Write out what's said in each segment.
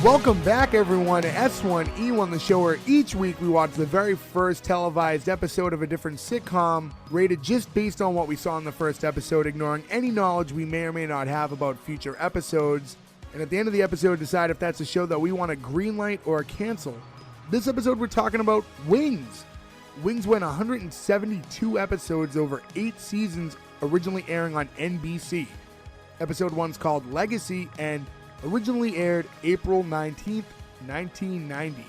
Welcome back, everyone, to S1E1, the show where each week we watch the very first televised episode of a different sitcom, rated just based on what we saw in the first episode, ignoring any knowledge we may or may not have about future episodes, and at the end of the episode decide if that's a show that we want to greenlight or cancel. This episode we're talking about Wings. Wings went 172 episodes over 8 seasons, originally airing on NBC. Episode 1's called Legacy and originally aired April 19th, 1990.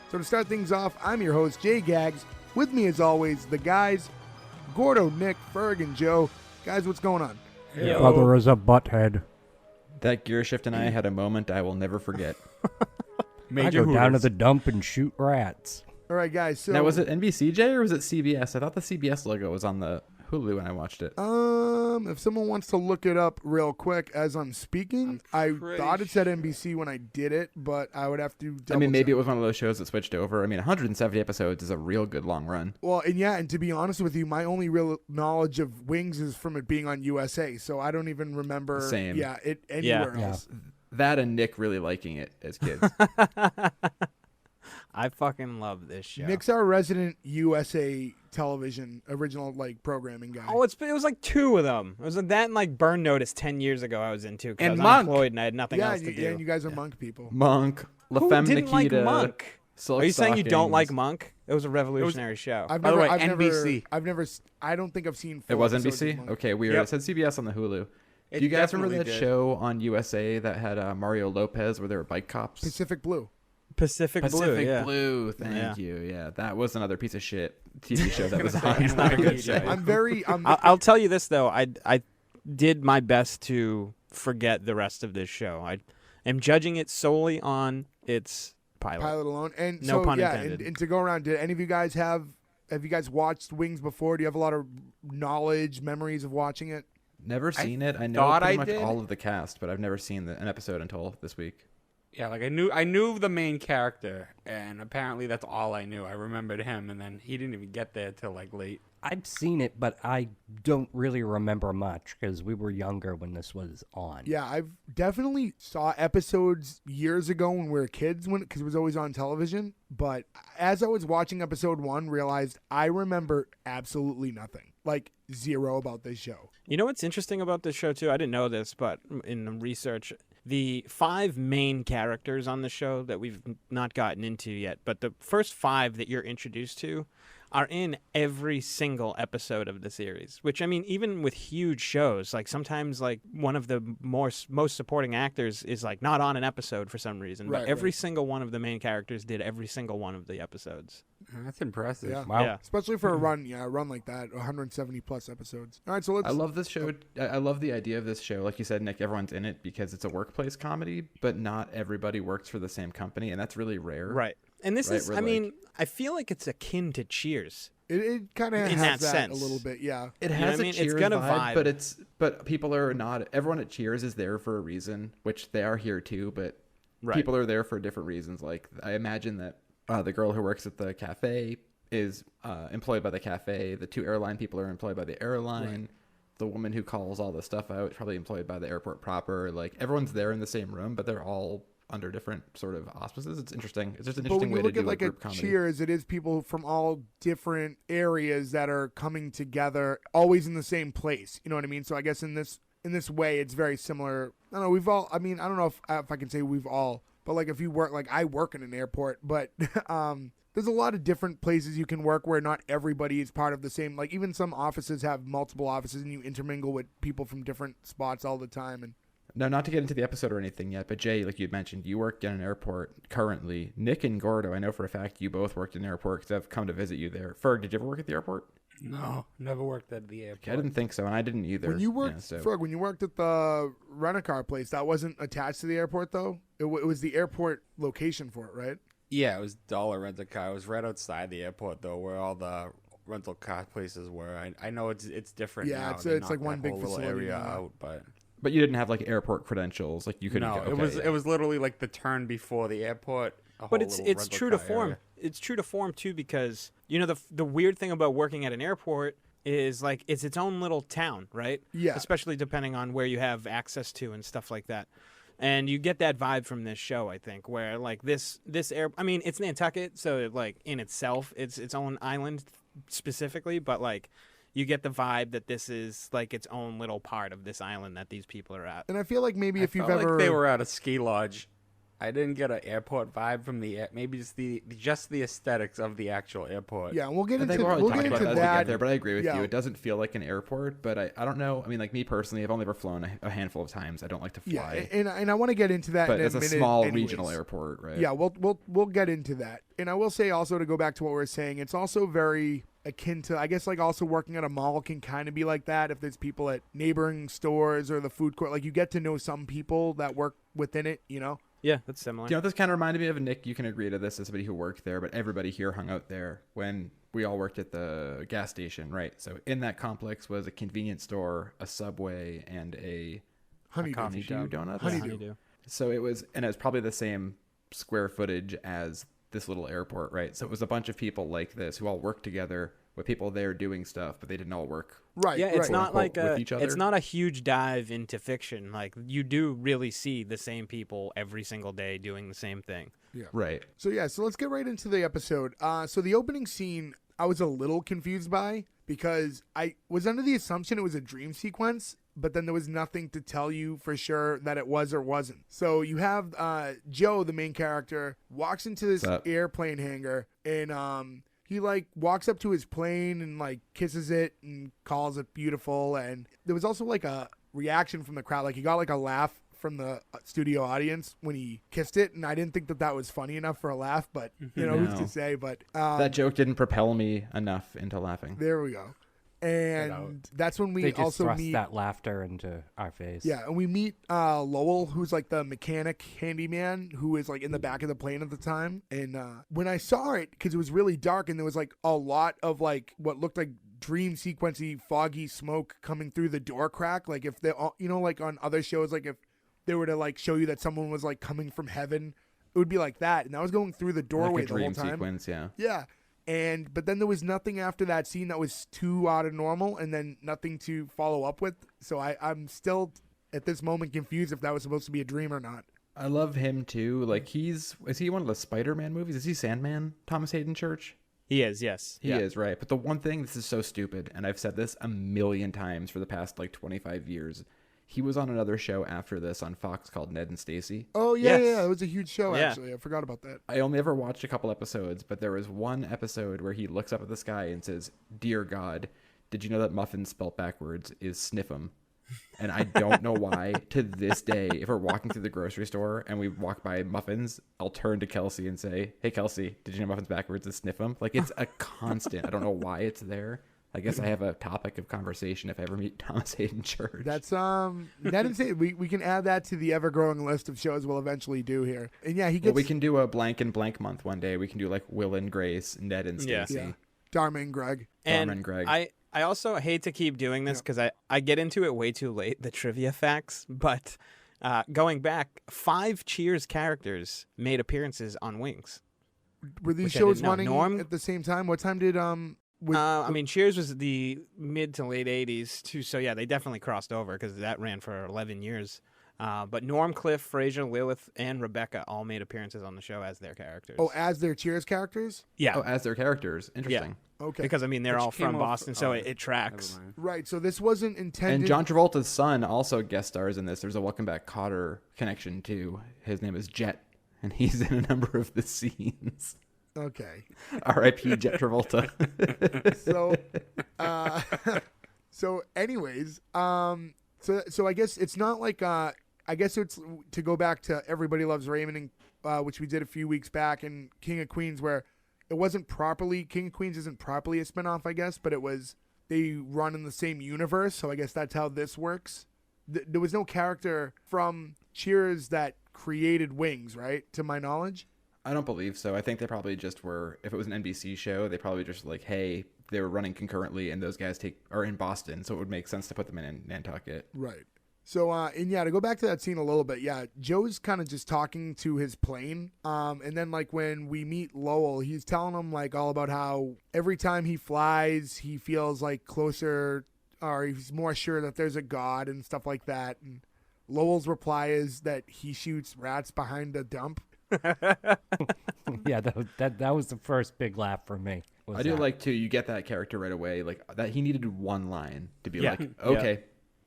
So to start things off, I'm your host, Jay Gags. With me, as always, the guys, Gordo, Nick, Ferg, and Joe. Guys, what's going on? Yo. Brother is a butthead. That gear shift and I had a moment I will never forget. I go down to the dump and shoot rats. All right, guys. So now, was it NBCJ or was it CBS? I thought the CBS logo was on the Hulu when I watched it. If someone wants to look it up real quick as I'm speaking, I thought it said NBC when I did it, but I would have to double maybe check. it was one of those shows that switched over. 170 episodes is a real good long run. Well, and to be honest with you, my only real knowledge of Wings is from it being on USA, so I don't even remember it anywhere else. That and Nick really liking it as kids. I fucking love this show. Nick's our resident USA television original programming guy. Oh, it was like 2 of them. It was like that and like Burn Notice 10 years ago I was into because I was Monk. unemployed and I had nothing else to do. Yeah, and you guys are Monk people. Monk, La Who Femme didn't Nikita. like Monk? Silk Are you saying you don't Stockings. like Monk? It was a revolutionary show. By the way, NBC. I don't think I've seen. It was episodes of NBC? Monk. Okay, weird. Yep. It said CBS on the Hulu. It Do you guys remember definitely that did. show on USA that had Mario Lopez where they were bike cops? Pacific Blue. Pacific Blue, yeah. Blue, thank you. Yeah, that was another pice of shit TV show that was say, on. it's not a good show. I'll tell you this though, I did my best to forget the rest of this show. I am judging it solely on its pilot. Alone, and No so pun yeah, intended. and to go around, did any of you guys have you guys watched Wings before? Do you have a lot of knowledge, memories of watching it? Never seen it. I know thought pretty I much did. all of the cast, but I've never seen an episode until this week. Yeah, like I knew the main character, and apparently that's all I knew. I remembered him, and then he didn't even get there till like late. I've seen it, but I don't really remember much because we were younger when this was on. Yeah, I've definitely saw episodes years ago when we were kids, because it was always on television. But as I was watching episode 1, realized I remember absolutely nothing, like zero about this show. You know what's interesting about this show too? I didn't know this, but in the research, the 5 main characters on the show that we've not gotten into yet, but the first 5 that you're introduced to are in every single episode of the series. Which, even with huge shows, like sometimes like one of the most supporting actors is like not on an episode for some reason, but every single one of the main characters did every single one of the episodes. That's impressive. Yeah. Wow. Yeah. Especially for a run like that, 170 plus episodes. All right, so let's. I love this show. I love the idea of this show. Like you said, Nick, everyone's in it because it's a workplace comedy, but not everybody works for the same company, and that's really rare. Right. And this Right, is, we're I feel like it's akin to Cheers. It kind of In has that that a sense. little bit, yeah. It You know has what I a mean? It's Cheers got a vibe, vibe. but people are not. Everyone at Cheers is there for a reason, which they are here too. But people are there for different reasons. Like I imagine that the girl who works at the cafe is employed by the cafe. The 2 airline people are employed by the airline. Right. The woman who calls all the stuff out is probably employed by the airport proper. Like everyone's there in the same room, but they're all under different sort of auspices. It's interesting. It's just an But interesting when you way to look do at like a group comedy. Cheers, it is people from all different areas that are coming together, always in the same place. You know what I mean? So I guess in this way, it's very similar. I don't know. We've all. I don't know if I can say we've all, but like if you work, like I work in an airport, but there's a lot of different places you can work where not everybody is part of the same. Like even some offices have multiple offices, and you intermingle with people from different spots all the time. And No, not to get into the episode or anything yet, but Jay, like you mentioned, you work in an airport currently. Nick and Gordo, I know for a fact you both worked in an airport because I've come to visit you there. Ferg, did you ever work at the airport? No, never worked at the airport. Okay, I didn't think so, and I didn't either. when you worked, Yeah, so- Ferg, when you worked at the rent-a-car place, that wasn't attached to the airport though. It was the airport location for it, right? Yeah, it was dollar rent a car. It was right outside the airport though, where all the rental car places were. I know it's different. Yeah, now. it's They like knocked one that big whole little facility area now. out, but But you didn't have like airport credentials, like you couldn't. no, go, it was literally like the turn before the airport. But it's true to form. Area. It's true to form too, because the weird thing about working at an airport is like it's own little town, right? Yeah. Especially depending on where you have access to and stuff like that. And you get that vibe from this show, I think, where like this air. I mean, it's Nantucket, so like in itself, it's its own island specifically, but like you get the vibe that this is like its own little part of this island that these people are at. And I feel like maybe if you've felt ever like they were at a ski lodge. I didn't get an airport vibe from maybe it's just the aesthetics of the actual airport. Yeah, we'll get I into think we'll get talk about into that as we that. get there, but I agree with Yeah. you. It doesn't feel like an airport, but I don't know. I mean, like me personally, I've only ever flown a handful of times. I don't like to fly. Yeah, and I want to get into that but in it's a a minute small anyways. regional airport, right? Yeah, we'll get into that. And I will say also, to go back to what we were saying, it's also very akin to, I guess, like also working at a mall can kind of be like that. If there's people at neighboring stores or the food court, like you get to know some people that work within it, you know? Yeah, that's similar. Do you know what this kind of reminded me of? Nick, you can agree to this as somebody who worked there, but everybody here hung out there when we all worked at the gas station, right? So in that complex was a convenience store, a Subway, and a Honeydew. Honeydew donuts. Honeydew. So it was probably the same square footage as this little airport, right? So it was a bunch of people like this who all worked together with people there doing stuff, but they didn't all work. Right. Yeah, it's right. not like with each other. it's not a huge dive into fiction. Like you do really see the same people every single day doing the same thing. Yeah. Right. So let's get right into the episode. So the opening scene, I was a little confused by, because I was under the assumption it was a dream sequence, but then there was nothing to tell you for sure that it was or wasn't. So you have Joe, the main character, walks into this airplane hangar, and he like walks up to his plane and like kisses it and calls it beautiful. And there was also like a reaction from the crowd, like he got like a laugh from the studio audience when he kissed it, and I didn't think that was funny enough for a laugh, but you know, who's to say? But that joke didn't propel me enough into laughing. There we go. And that's when we They just also thrust meet that laughter into our face. Yeah, and we meet Lowell, who's like the mechanic handyman who is like in the back of the plane at the time. And when I saw it, because it was really dark and there was like a lot of like what looked like dream sequency foggy smoke coming through the door crack, like if they, you know, like on other shows, like if they were to like show you that someone was like coming from heaven, it would be like that. And I was going through the doorway like a the whole dream time. sequence, yeah. Yeah. But then there was nothing after that scene that was too out of normal, and then nothing to follow up with. So I'm still at this moment confused if that was supposed to be a dream or not. I love him too. Like is he one of the Spider-Man movies? Is he Sandman? Thomas Hayden Church? He is, yes. He is, right. But the one thing, this is so stupid, and I've said this a million times for the past like 25 years. He was on another show after this on Fox called Ned and Stacy. Oh, yeah, Yes. yeah. It was a huge show, Yeah. actually. I forgot about that. I only ever watched a couple episodes, but there was one episode where he looks up at the sky and says, "Dear God, did you know that muffins spelt backwards is sniff 'em?" And I don't know why, to this day, if we're walking through the grocery store and we walk by muffins, I'll turn to Kelsey and say, "Hey, Kelsey, did you know muffins backwards is sniff 'em?" Like, it's a constant. I don't know why it's there. I guess I have a topic of conversation if I ever meet Thomas Hayden Church. That's Ned and Stacy. We can add that to the ever-growing list of shows we'll eventually do here. And yeah, he gets... Well, we can do a blank and blank month one day. We can do like Will and Grace, Ned and Yeah. Stacy. Dharma and Greg. And Darman Greg. I also hate to keep doing this because I get into it way too late, the trivia facts, but going back, 5 Cheers characters made appearances on Wings. Were these Which I shows didn't know. running Norm? at the same time? What time did... I mean, Cheers was the mid to late 80s, too, so yeah, they definitely crossed over because that ran for 11 years. But Norm, Cliff, Frasier, Lilith, and Rebecca all made appearances on the show as their characters. Oh, as their Cheers characters? yeah. Oh, as their characters. Interesting. Okay. Because, I mean, they're Which all came from off- Boston, so oh, it tracks. Never mind. Right, so this wasn't intended... And John Travolta's son also guest stars in this. There's a Welcome Back Kotter connection, too. His name is Jet, and he's in a number of the scenes. Okay. R.I.P. Jet Travolta. So anyways, so I guess it's not like I guess it's to go back to Everybody Loves Raymond, and which we did a few weeks back, and King of Queens, where it wasn't properly King of Queens isn't properly a spinoff, I guess, but it was they run in the same universe, so I guess that's how this works. There was no character from Cheers that created Wings, right? To my knowledge. I don't believe so. I think they probably just were, if it was an NBC show, they probably just like, hey, they were running concurrently and those guys are in Boston, so it would make sense to put them in Nantucket. Right. So, and yeah, to go back to that scene a little bit, yeah, Joe's kind of just talking to his plane. And then like when we meet Lowell, he's telling him like all about how every time he flies, he feels like closer, or he's more sure that there's a God and stuff like that. And Lowell's reply is that he shoots rats behind a dump. Yeah, that was the first big laugh for me. I do like too. You get that character right away. Like that, he needed one line to be like, okay,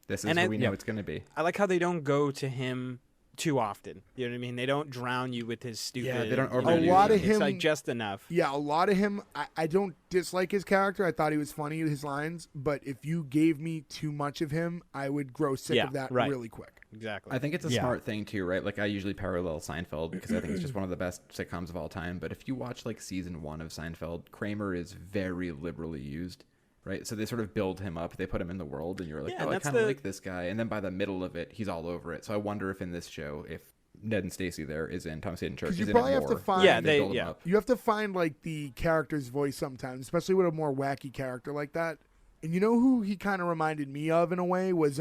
this is who we know it's going to be. I like how they don't go to him too often. You know what I mean? They don't drown you with his stupid. Yeah, they don't A lot of him, it's like just enough. Yeah, a lot of him. I don't dislike his character. I thought he was funny with his lines, but if you gave me too much of him, I would grow sick of that really quick. Exactly. I think it's a smart thing too, right? Like I usually parallel Seinfeld because I think it's just one of the best sitcoms of all time. But if you watch like season 1 of Seinfeld, Kramer is very liberally used, right? So they sort of build him up. They put him in the world, and you're like, I kind of like this guy. And then by the middle of it, he's all over it. So I wonder if in this show, if Ned and Stacy there is in Thomas Hayden Church, you is probably in it have more. to find you have to find like the character's voice sometimes, especially with a more wacky character like that. And you know who he kind of reminded me of in a way was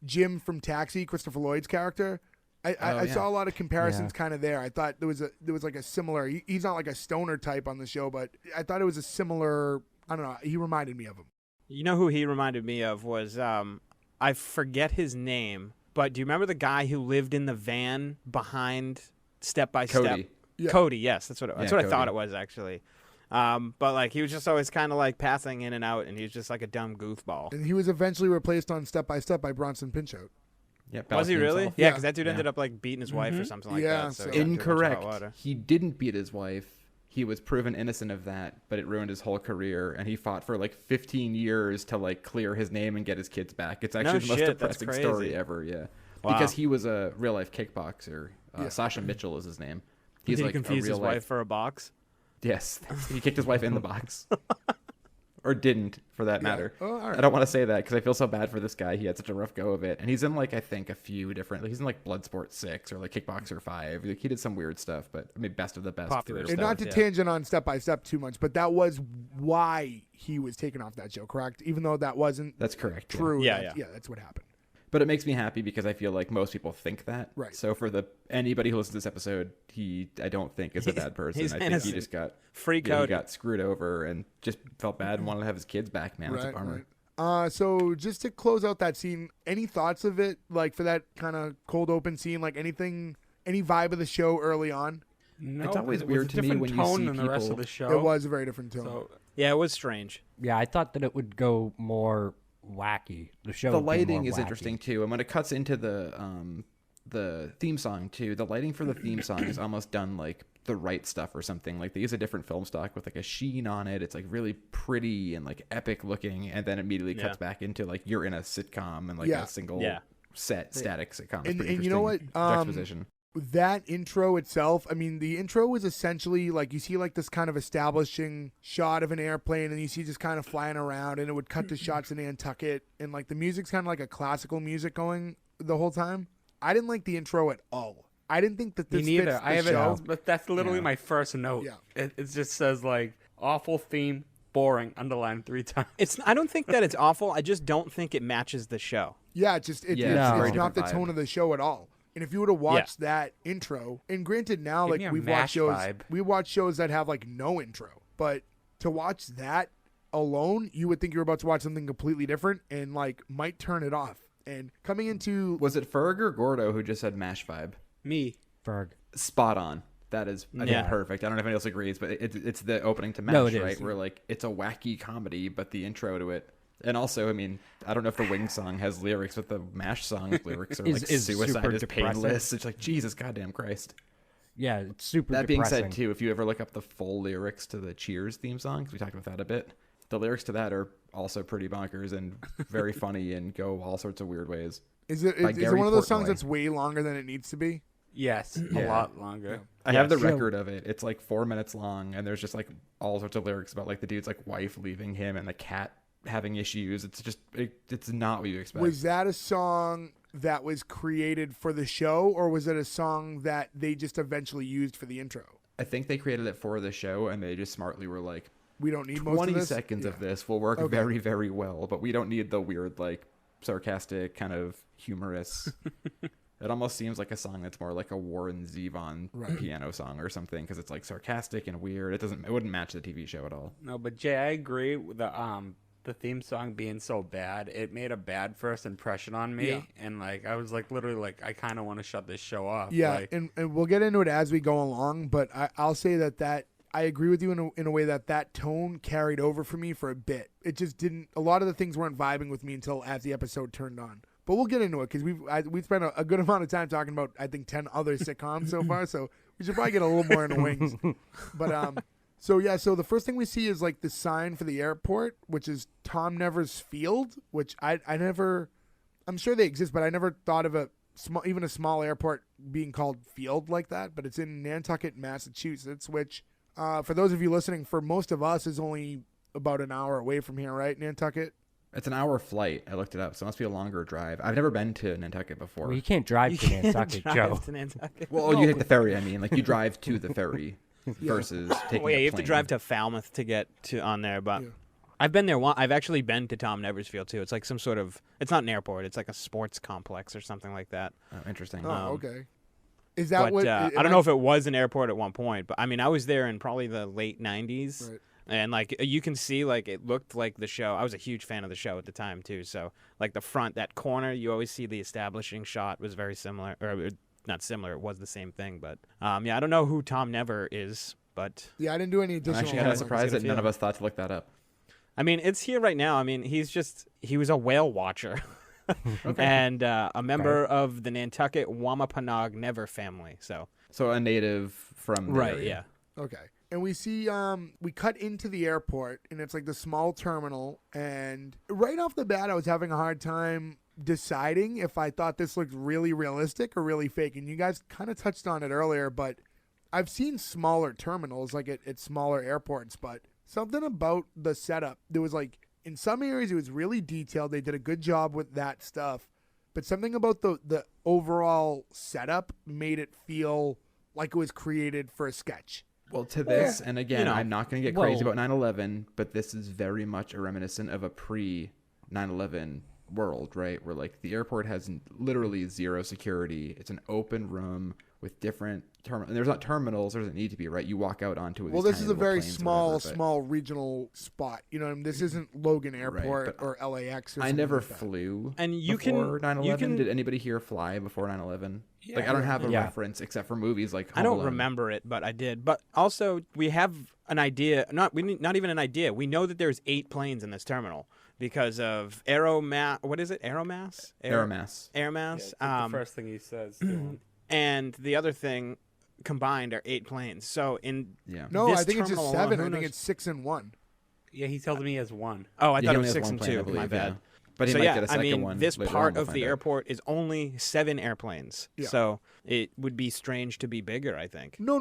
Jim from Taxi, Christopher Lloyd's character. I saw a lot of comparisons kind of there. I thought there was like a similar. He's not like a stoner type on the show, but I thought it was a similar. I don't know. He reminded me of him. You know who he reminded me of was I forget his name, but do you remember the guy who lived in the van behind Step by Step? Cody. Yeah. Cody, yes, that's what Cody. I thought it was actually. But like he was just always kind of like passing in and out, and he was just like a dumb goofball. And he was eventually replaced on Step by Step by Bronson Pinchot. Yeah, Was he really? himself. Yeah, because that dude ended up like beating his wife or something like Yeah, that. So so- he got too much hot Incorrect. water. He didn't beat his wife. He was proven innocent of that, but it ruined his whole career, and he fought for like 15 years to like clear his name and get his kids back. It's actually No the most shit, that's depressing story crazy. ever. Yeah, Wow. because he was a real life kickboxer. Sasha Mitchell is his name. He's Did he like confuse a real his life. wife for a box? Yes, he kicked his wife in the box. Or didn't, for that matter. Oh, all right. I don't want to say that because I feel so bad for this guy. He had such a rough go of it. And he's in, like, I think a few different... Like, he's in, like, Bloodsport 6 or, like, Kickboxer 5. Like, he did some weird stuff, but, I mean, best of the best. Popular for And stuff. not to tangent on Step by Step too much, but that was why he was taken off that show, correct? Even though that wasn't That's correct. yeah. true. Yeah. That's what happened. But it makes me happy because I feel like most people think that. Right. So for anybody who listens to this episode, I don't think is a bad person. He's I think he innocent. just got Free he Cody. got screwed over and just felt bad and wanted to have his kids back, man. That's a bummer. So just to close out that scene, any thoughts of it, like for that kind of cold open scene, like any vibe of the show early on? No, It's always it was weird a to me different when you tone see than the rest of people- the show. It was a very different tone. So Yeah, it was strange. Yeah, I thought that it would go more wacky. The show. The would be more lighting is wacky. interesting too, and when it cuts into the theme song too, the lighting for the theme song is almost done like the right stuff or something. Like they use a different film stock with like a sheen on it. It's like really pretty and like epic looking, and then immediately cuts back into like you're in a sitcom and like a single set static sitcom. It's pretty and you know what? interesting juxtaposition. That intro itself, I mean, the intro is essentially like you see like this kind of establishing shot of an airplane, and you see just kind of flying around, and it would cut to shots in Nantucket, and like the music's kind of like a classical music going the whole time. I didn't like the intro at all. I didn't think that me this neither. fits the I have show. it, but that's literally my first note. Yeah. It just says like awful theme, boring, underlined 3 times. I don't think that it's awful. I just don't think it matches the show. Yeah, it's very not the different tone vibe. of the show at all. And if you were to watch that intro, and granted now Give like me a we've watched MASH shows, vibe. we watch shows that have like no intro, but to watch that alone, you would think you're about to watch something completely different and like might turn it off. And coming into Was it Ferg or Gordo who just said MASH vibe? Me. Ferg. Spot on. That is, I think, Yeah. perfect. I don't know if anyone else agrees, but it's the opening to MASH, No, it is. right? Where like it's a wacky comedy, but the intro to it, and also, I mean, I don't know if the Wings song has lyrics, but the MASH song lyrics are like Is suicide super is depressing. painless. It's like Jesus, goddamn Christ. Yeah, it's super. That being depressing. said, too, if you ever look up the full lyrics to the Cheers theme song, because we talked about that a bit, the lyrics to that are also pretty bonkers and very funny and go all sorts of weird ways. is it by is it Gary one of those songs Portnoy. that's way longer than it needs to be? Yes, a Yeah. lot longer. I have the Yes. record of it. It's like 4 minutes long, and there's just like all sorts of lyrics about like the dude's like wife leaving him and the cat having issues. It's just it's not what you expect. Was that a song that was created for the show, or was it a song that they just eventually used for the intro? I think they created it for the show, and they just smartly were like, We don't need most 20 of this. seconds Yeah. of this will work Okay. very, very well, but we don't need the weird, like, sarcastic, kind of humorous. It almost seems like a song that's more like a Warren Zevon piano song or something, because it's like sarcastic and weird. It wouldn't match the TV show at all. No, but Jay, I agree with the the theme song being so bad, it made a bad first impression on me. Yeah. And like I was like literally like I kind of want to shut this show off. Yeah, Like, and we'll get into it as we go along, but I'll say that I agree with you in a way that tone carried over for me for a bit. It just didn't. A lot of the things weren't vibing with me until as the episode turned on. But we'll get into it because we've spent a good amount of time talking about, I think, 10 other sitcoms so far. So we should probably get a little more in the wings. But so the first thing we see is like the sign for the airport, which is Tom Never's Field, which I never. I'm sure they exist, but I never thought of even a small airport being called Field like that. But it's in Nantucket, Massachusetts, which for those of you listening, for most of us is only about an hour away from here, right? Nantucket. It's an hour flight. I looked it up, so it must be a longer drive. I've never been to Nantucket before. Well, you can't drive to Nantucket, Joe. To Nantucket. Well, you take the ferry. I mean, like you drive to the ferry versus taking. Well, yeah, a you have to plane. drive to Falmouth to get to on there, but Yeah. I've been there. I've actually been to Tom Never's Field too. It's like some sort of. It's not an airport. It's like a sports complex or something like that. Oh, interesting. Oh, okay. Is that But what? I don't know if it was an airport at one point, but I mean, I was there in probably the late '90s. Right. And like you can see, like it looked like the show. I was a huge fan of the show at the time too. So like the front, that corner, you always see the establishing shot was very similar, or not similar. It was the same thing, but yeah, I don't know who Tom Never is, but Yeah, I didn't do any I'm additional. actually kind of homework. surprised that Get a none feel. of us thought to look that up. I mean it's here right now. I mean he was a whale watcher, and a member of the Nantucket Wampanoag Never family. So So a native from the right, area. Okay. And we see we cut into the airport and it's like the small terminal, and right off the bat I was having a hard time deciding if I thought this looked really realistic or really fake. And you guys kind of touched on it earlier, but I've seen smaller terminals like at smaller airports, but something about the setup, there was like in some areas it was really detailed. They did a good job with that stuff, but something about the overall setup made it feel like it was created for a sketch. Well, to this, and again, you know, I'm not going to get crazy well- about 9/11, but this is very much a reminiscent of a pre-9/11 world, right? Where like the airport has literally zero security. It's an open room with different terminals. There's not terminals. There doesn't need to be, right? You walk out onto it. Well, this is a very small regional spot. You know, what I mean? This isn't Logan Airport but or LAX. Or I something never like that. flew. And you before can 9/11. Did anybody here fly before 9/11? Like I don't have a Yeah. reference except for movies like I Home don't Alone. remember it, but I did. But also, we have an idea. Not even an idea. We know that there's 8 planes in this terminal because of Aeromass. What is it? Aeromass. Airmass. Airmass. Yeah, it's the first thing he says. Dylan. And the other thing combined are 8 planes. So in Yeah. No, this I think it's just terminal 7. alone, I think who it's 6 and 1. Yeah, he tells me he has one. Oh, I Yeah, thought he it only was has 6 one and plane, 2. I believe, My bad. yeah. But he So might yeah, get a second I mean, one. this later on, part we'll of find the out. airport is only 7 airplanes. Yeah. So it would be strange to be bigger, I think. No.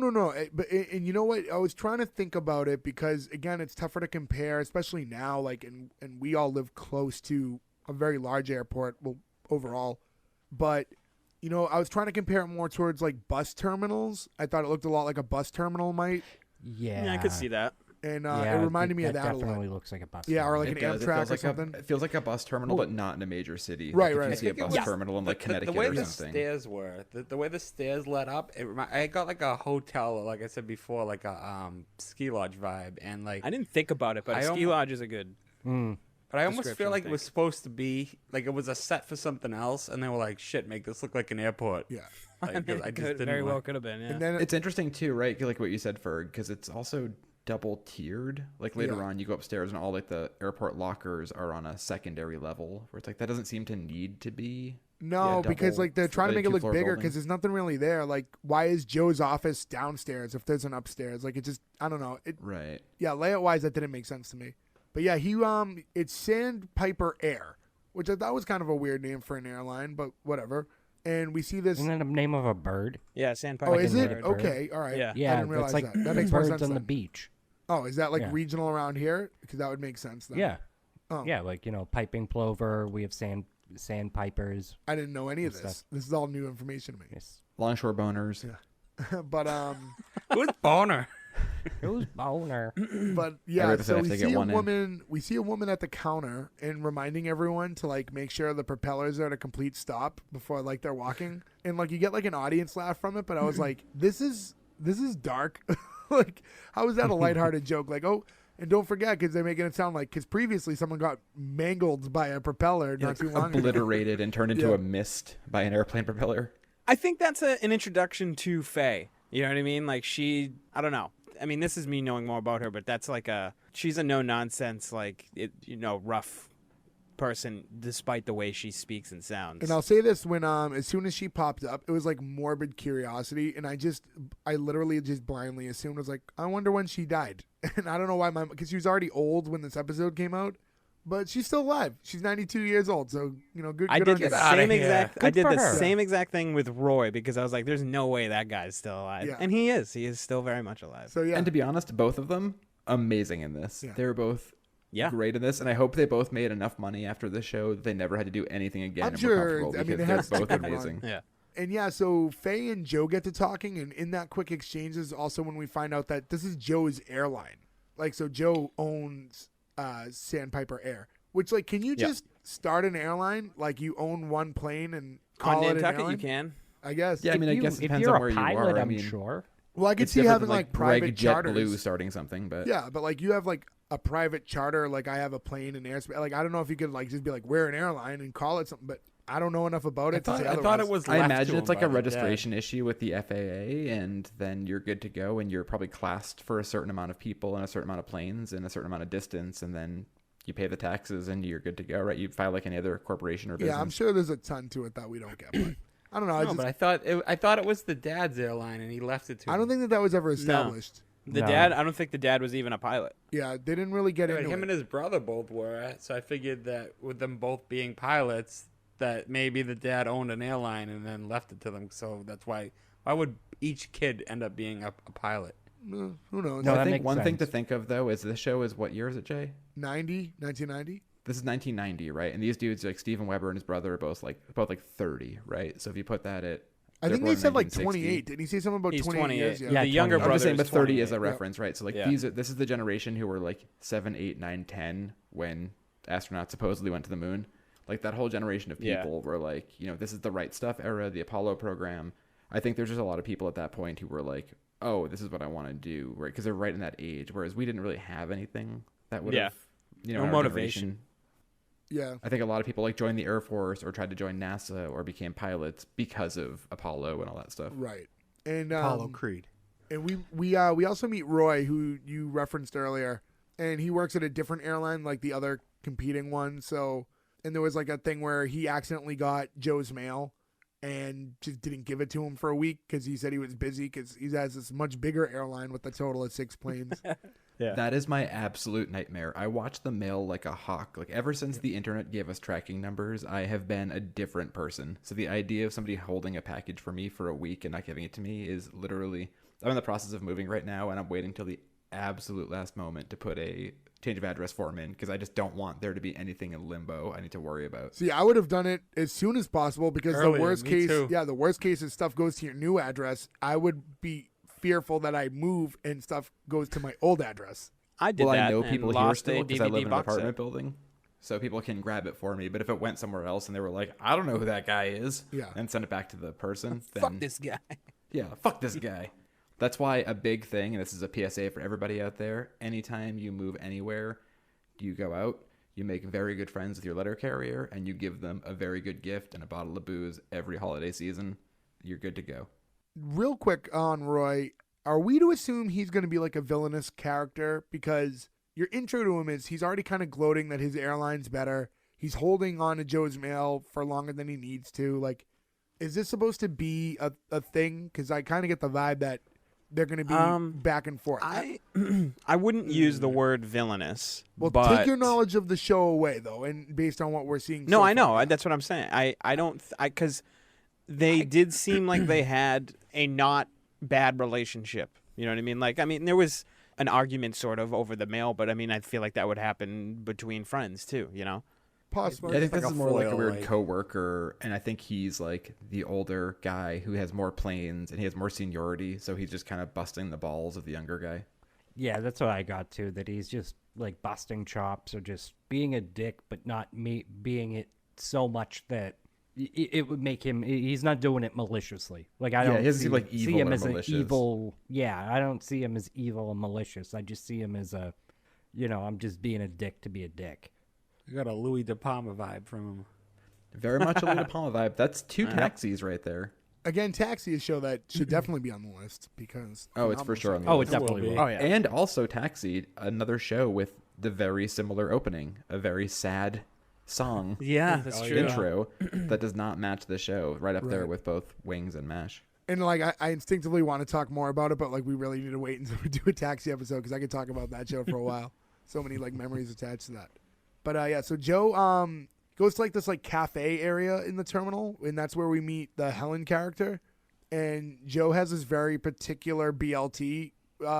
But and you know what? I was trying to think about it because again, it's tougher to compare, especially now. Like, and we all live close to a very large airport. Well, overall, but you know, I was trying to compare it more towards like bus terminals. I thought it looked a lot like a bus terminal might, Yeah. Yeah, I could see that. and Yeah, it reminded me of that a definitely lot. looks like a bus. Yeah, or terminal. like It an does. It Amtrak feels or like something. it feels like a bus terminal, but not in a major city. Right, Like right. If you see a bus was- terminal in like Connecticut the way or the something. stairs were, the way the stairs led up, I got like a hotel, like I said before, like a ski lodge vibe, and like I didn't think about it, but I a ski almo- lodge is a good. But I almost description, feel I like it think. was supposed to be like it was a set for something else, and they were like, "Shit, make this look like an airport." Yeah, Like, I mean, I it just could, didn't very well like- could have been. Yeah. and then It's interesting too, right? Like what you said, Ferg, because it's also double tiered. Like later Yeah. on, you go upstairs and all like the airport lockers are on a secondary level, where it's like that doesn't seem to need to be. no, because double- like they're trying to make it look two-floor bigger building. because there's nothing really there. Like, why is Joe's office downstairs if there's an upstairs? Like, it just I don't know. It Right. yeah, layout wise, that didn't make sense to me. But yeah, it's Sandpiper Air, which I thought was kind of a weird name for an airline, but whatever. And we see this. Isn't that the name of a bird? Yeah, Sandpiper. Oh, is it? bird. Okay, all right. Yeah. I Yeah, didn't realize it's like that. That makes more birds sense. on the then. beach. Oh, is that like Yeah. regional around here? Because that would make sense then. Yeah. Oh. Yeah, like, piping plover. We have sandpipers. I didn't know any of Good this. stuff. This is all new information to me. Yes. Longshore boners. But Who's Boner? Who's boner? but I yeah, read this so if we they get see a one in. woman. We see a woman at the counter and reminding everyone to like make sure the propellers are at a complete stop before like they're walking. And like you get like an audience laugh from it, but I was like, this is dark. Like, how is that a lighthearted joke? Like, oh, And don't forget, because they're making it sound like, because previously someone got mangled by a propeller not too long ago. Obliterated and turned into a mist by an airplane propeller. I think that's an introduction to Faye. You know what I mean? Like I don't know. I mean, this is me knowing more about her, but that's like she's a no-nonsense, like, rough person despite the way she speaks and sounds. And I'll say this, when as soon as she popped up, it was like morbid curiosity, and I literally just blindly assumed, I was like, I wonder when she died. And I don't know why, because she was already old when this episode came out, but she's still alive. She's 92 years old, so good. I did good the on her. same exact thing with Roy, because I was like, there's no way that guy's still alive. Yeah. And he is still very much alive. So yeah. And to be honest, both of them amazing in this. Yeah. They were both great in this, and I hope they both made enough money after the show that they never had to do anything again. I'm and sure. were comfortable I mean, because it they're has both to be amazing. Yeah. And yeah, so Faye and Joe get to talking, and in that quick exchange is also when we find out that this is Joe's airline. Like, so Joe owns Sandpiper Air, which, like, can you just start an airline? Like, you own one plane and call it an Nantucket, airline? you can. I guess. Yeah, I mean, I guess it depends on where you are. I'm sure. Well, I could it's see different having, than, like, private Greg charters. JetBlue starting something, but Yeah, but, like, you have, like, a private charter. Like, I have a plane and airspace. Like, I don't know if you could, like, just be like, we're an airline and call it something, but I don't know enough about it to say I otherwise. thought it was. I left imagine to it's him like by a the registration issue with the FAA, and then you're good to go, and you're probably classed for a certain amount of people and a certain amount of planes and a certain amount of distance, and then you pay the taxes and you're good to go, right? You file like any other corporation or business. Yeah, I'm sure there's a ton to it that we don't get. But I don't know. No, but I thought it was the dad's airline, and he left it to. I don't think that was ever established. The No. dad, I don't think the dad was even a pilot. Yeah, they didn't really get into him it. and his brother both were, so I figured that with them both being pilots, that maybe the dad owned an airline and then left it to them. So that's why would each kid end up being a pilot? Who knows? No, I that think makes one thing to sense. think of, though, is this show is what year is it, Jay? 1990? This is 1990, right? And these dudes, like Steven Weber and his brother, are both like 30, right? So if you put that at, I think born they in said like 1960. 28. Didn't he say something about He's 28 years? 28. Yeah. The younger 28. I'm brother just saying, is but 30 is 28. a reference, right? So like Yeah. this is the generation who were like 7, 8, 9, 10 when astronauts supposedly went to the moon. Like that whole generation of people were like, this is the right stuff era, the Apollo program. I think there's just a lot of people at that point who were like, oh, this is what I want to do, right? Because they're right in that age. Whereas we didn't really have anything that would have, No our motivation. generation. Yeah. I think a lot of people like joined the Air Force or tried to join NASA or became pilots because of Apollo and all that stuff. Right. And Apollo Creed. And we also meet Roy, who you referenced earlier, and he works at a different airline, like the other competing one. So, and there was like a thing where he accidentally got Joe's mail and just didn't give it to him for a week because he said he was busy because he has this much bigger airline with a total of 6 planes. Yeah. That is my absolute nightmare. I watch the mail like a hawk. Like ever since the internet gave us tracking numbers, I have been a different person. So the idea of somebody holding a package for me for a week and not giving it to me is literally, I'm in the process of moving right now and I'm waiting till the absolute last moment to put a change of address form in because I just don't want there to be anything in limbo I need to worry about. See, I would have done it as soon as possible because Earlier, the worst me case, too. the worst case is stuff goes to your new address. I would be fearful that I move and stuff goes to my old address. I did Well, that I know and people here lost still a because I live DVD in an box apartment set. building. So people can grab it for me. But if it went somewhere else and they were like, I don't know who that guy is, Yeah. and send it back to the person, then Fuck this guy. yeah, fuck this guy. That's why a big thing, and this is a PSA for everybody out there, anytime you move anywhere, you go out, you make very good friends with your letter carrier, and you give them a very good gift and a bottle of booze every holiday season, you're good to go. Real quick on Roy, are we to assume he's going to be like a villainous character? Because your intro to him is he's already kind of gloating that his airline's better. He's holding on to Joe's mail for longer than he needs to. Like, is this supposed to be a thing? Because I kind of get the vibe that they're going to be back and forth. I wouldn't use the word villainous. Well, but take your knowledge of the show away, though, and based on what we're seeing. No, so I know. far. That's what I'm saying. I don't because they did seem like they had a not bad relationship. You know what I mean? Like, I mean, there was an argument sort of over the mail, but I mean, I feel like that would happen between friends too. You know? Possibly. I think like this a is more like a foil, weird like- coworker, and I think he's like the older guy who has more planes and he has more seniority, so he's just kind of busting the balls of the younger guy. Yeah, that's what I got too. That he's just like busting chops or just being a dick, but not being it so much that it would make him. He's not doing it maliciously. Like I Yeah, don't he doesn't see, seem like see evil him or as malicious. an evil. Yeah, I don't see him as evil and malicious. I just see him as a, I'm just being a dick to be a dick. You got a Louis De Palma vibe from him. Very much a Louis De Palma vibe. That's 2 taxis right there. Again, Taxi is a show that should definitely be on the list because it's for sure on the Oh, list. it definitely will. Oh yeah. And also Taxi, another show with the very similar opening, a very sad song Yeah, that's true. intro that does not match the show. Right up there Right. with both Wings and MASH. And like I instinctively want to talk more about it, but like we really need to wait until we do a Taxi episode because I could talk about that show for a while. So many like memories attached to that. But yeah, so Joe goes to like this like cafe area in the terminal, and that's where we meet the Helen character. And Joe has this very particular BLT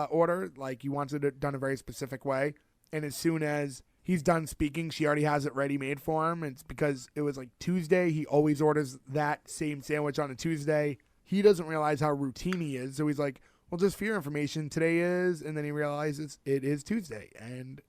order, like he wants it done a very specific way. And as soon as he's done speaking, she already has it ready made for him. And it's because it was like Tuesday. He always orders that same sandwich on a Tuesday. He doesn't realize how routine he is. So he's like, well, just for your information, today is, and then he realizes it is Tuesday and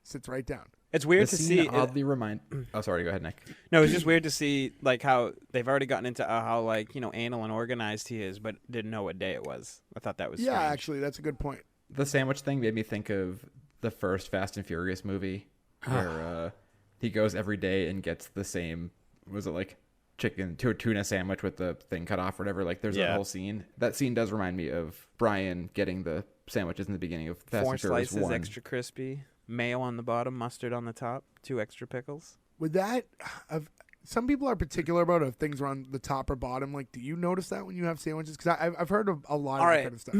sits right down. It's weird The to scene see. oddly remind. Oh, sorry. Go ahead, Nick. No, it's just weird to see like how they've already gotten into how like anal and organized he is, but didn't know what day it was. I thought that was Yeah, strange. actually, that's a good point. The sandwich thing made me think of the first Fast and Furious movie where he goes every day and gets the same, was it like chicken tuna sandwich with the thing cut off or whatever. Like there's that whole scene. That scene does remind me of Brian getting the sandwiches in the beginning of Fast 4 and Furious slices 1. extra crispy, mayo on the bottom, mustard on the top, 2 extra pickles. With that, some people are particular about if things are on the top or bottom. Like, do you notice that when you have sandwiches? Because I've heard of a lot of that kind of stuff.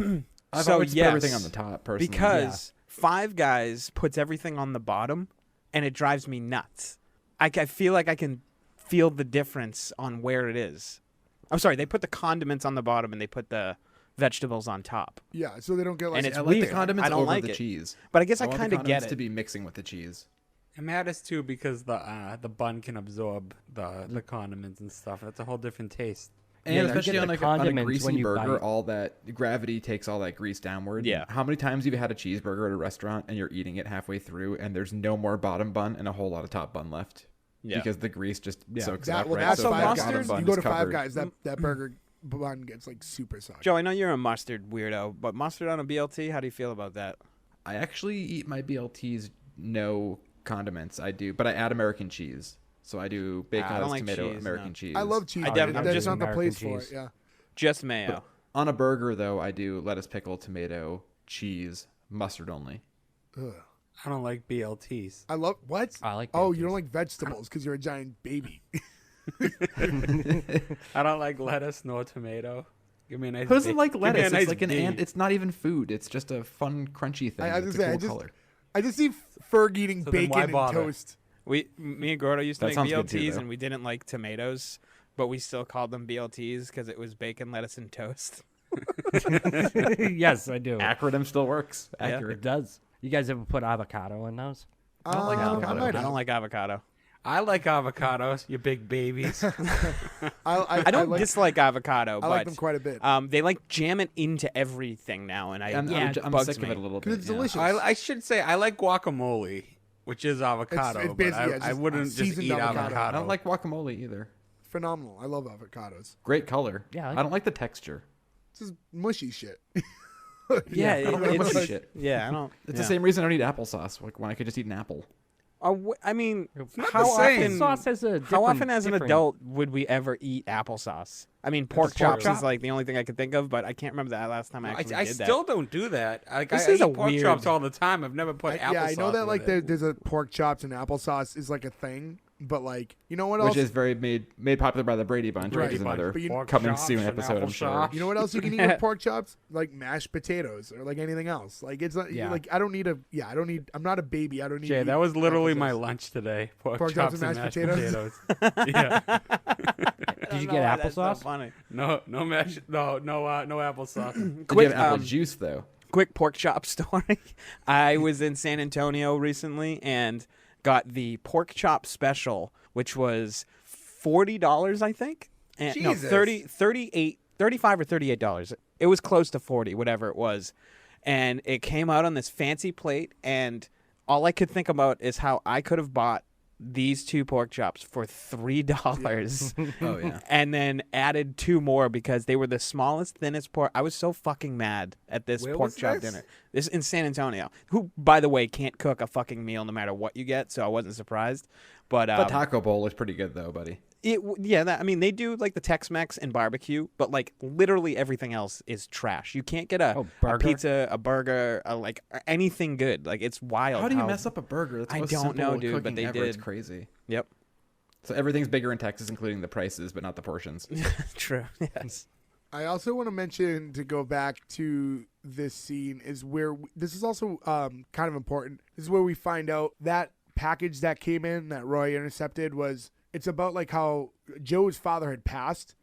I've So, always put yes, everything on the top personally. Because Five Guys puts everything on the bottom, and it drives me nuts. I feel like I can feel the difference on where it is. I'm sorry, they put the condiments on the bottom, and they put the vegetables on top. Yeah, so they don't get like. And it's I like weird. the condiments I don't over like the it. cheese. But I guess I want the kind of get condiments it. to be mixing with the cheese. It matters too because the bun can absorb the condiments and stuff. That's a whole different taste. And Yeah, you especially get on the like on a condiments greasy when you burger, bite. all that gravity takes all that grease downward. Yeah. How many times have you had a cheeseburger at a restaurant and you're eating it halfway through and there's no more bottom bun and a whole lot of top bun left? Yeah. Because the grease just soaks it that, up, well, right? that's So Also the Five bottom Guys. bun You go is to Five covered. Guys, that burger bun gets like super soggy. Joe, I know you're a mustard weirdo, but mustard on a BLT, how do you feel about that? I actually eat my BLTs no condiments. I do, but I add American cheese. So I do bacon, I don't lettuce, like tomato, cheese, American no. cheese. I love cheese. I'm That's just not the American place for cheese. it. Yeah. Just mayo. On a burger, though, I do lettuce, pickle, tomato, cheese, mustard only. Ugh. I don't like BLTs. I love what? I like Oh, BLTs. you don't like vegetables because you're a giant baby. I don't like lettuce nor tomato. Give me a nice. Who doesn't like give me a lettuce? nice It's like an B. ant. It's not even food. It's just a fun, crunchy thing. I It's just a say, cool I just- color. I just see Ferg eating So then bacon why and bother? toast. Me and Gordo used to That make sounds good too, BLTs, though. and we didn't like tomatoes, but we still called them BLTs because it was bacon, lettuce, and toast. Yes, I do. Acronym still works. Yeah. Accurate. It does. You guys ever put avocado in those? I don't like avocado. I might I have. don't like avocado. I like avocados. You big babies. I don't like, dislike avocado, I but like them quite a bit. they like jam it into everything now, and I'm it bugs sick me. of it a little 'Cause bit. it's yeah. delicious. I should say I like guacamole, which is avocado, It's but basically, yeah, I just wouldn't just seasoned eat avocado. avocado. I don't like guacamole either. Phenomenal. I love avocados. Great color. Yeah, I like I don't like the texture. It's just mushy shit. Yeah, I don't like it's, mushy shit. yeah, I don't. It's yeah. the same reason I don't eat applesauce. Like when I could just eat an apple. I mean, not how the same. often? Sauce has a How different- often, as an different- adult, would we ever eat applesauce? I mean, pork pork chops chop? is like the only thing I could think of, but I can't remember that last time I actually I did still that. don't do that. Like, This I is a eat pork weird- chops all the time. I've never put applesauce. Yeah, I know that with like it. there's a pork chops and applesauce is like a thing, but like you know what else? Which is very made popular by the Brady Bunch, Right. which is another But you- Pork coming chops soon and episode, I'm sure. applesauce. You know what else you can eat with pork chops? Like mashed potatoes or like anything else. Like it's not Yeah. like I don't need. I'm not a baby. I don't need. Jay, to that eat was literally my applesauce. lunch today. Pork chops and mashed potatoes? yeah. Did you get That's so applesauce? funny. No applesauce. Did you Quick, have apple juice though? Quick pork chop story. I was in San Antonio recently and got the pork chop special, which was $40, I think. And, no, Jesus. 38, $35 or $38. It was close to 40, whatever it was. And it came out on this fancy plate, and all I could think about is how I could have bought these 2 pork chops for $3. Oh yeah. And then added 2 more because they were the smallest, thinnest pork. I was so fucking mad at this Where pork was chop this? dinner. This in San Antonio. Who, by the way, can't cook a fucking meal no matter what you get, so I wasn't surprised. But The taco bowl looks pretty good though, buddy. I mean, they do like the Tex-Mex and barbecue, but like literally everything else is trash. You can't get a pizza, a burger, like anything good. Like it's wild. How do you mess up a burger? That's the I most don't simple know, dude, cooking but they ever. did. It's crazy. Yep. So everything's bigger in Texas, including the prices, but not the portions. True. Yes. I also want to mention, to go back to this scene, is where this is also kind of important. This is where we find out that package that came in that Roy intercepted it's about like how Joe's father had passed,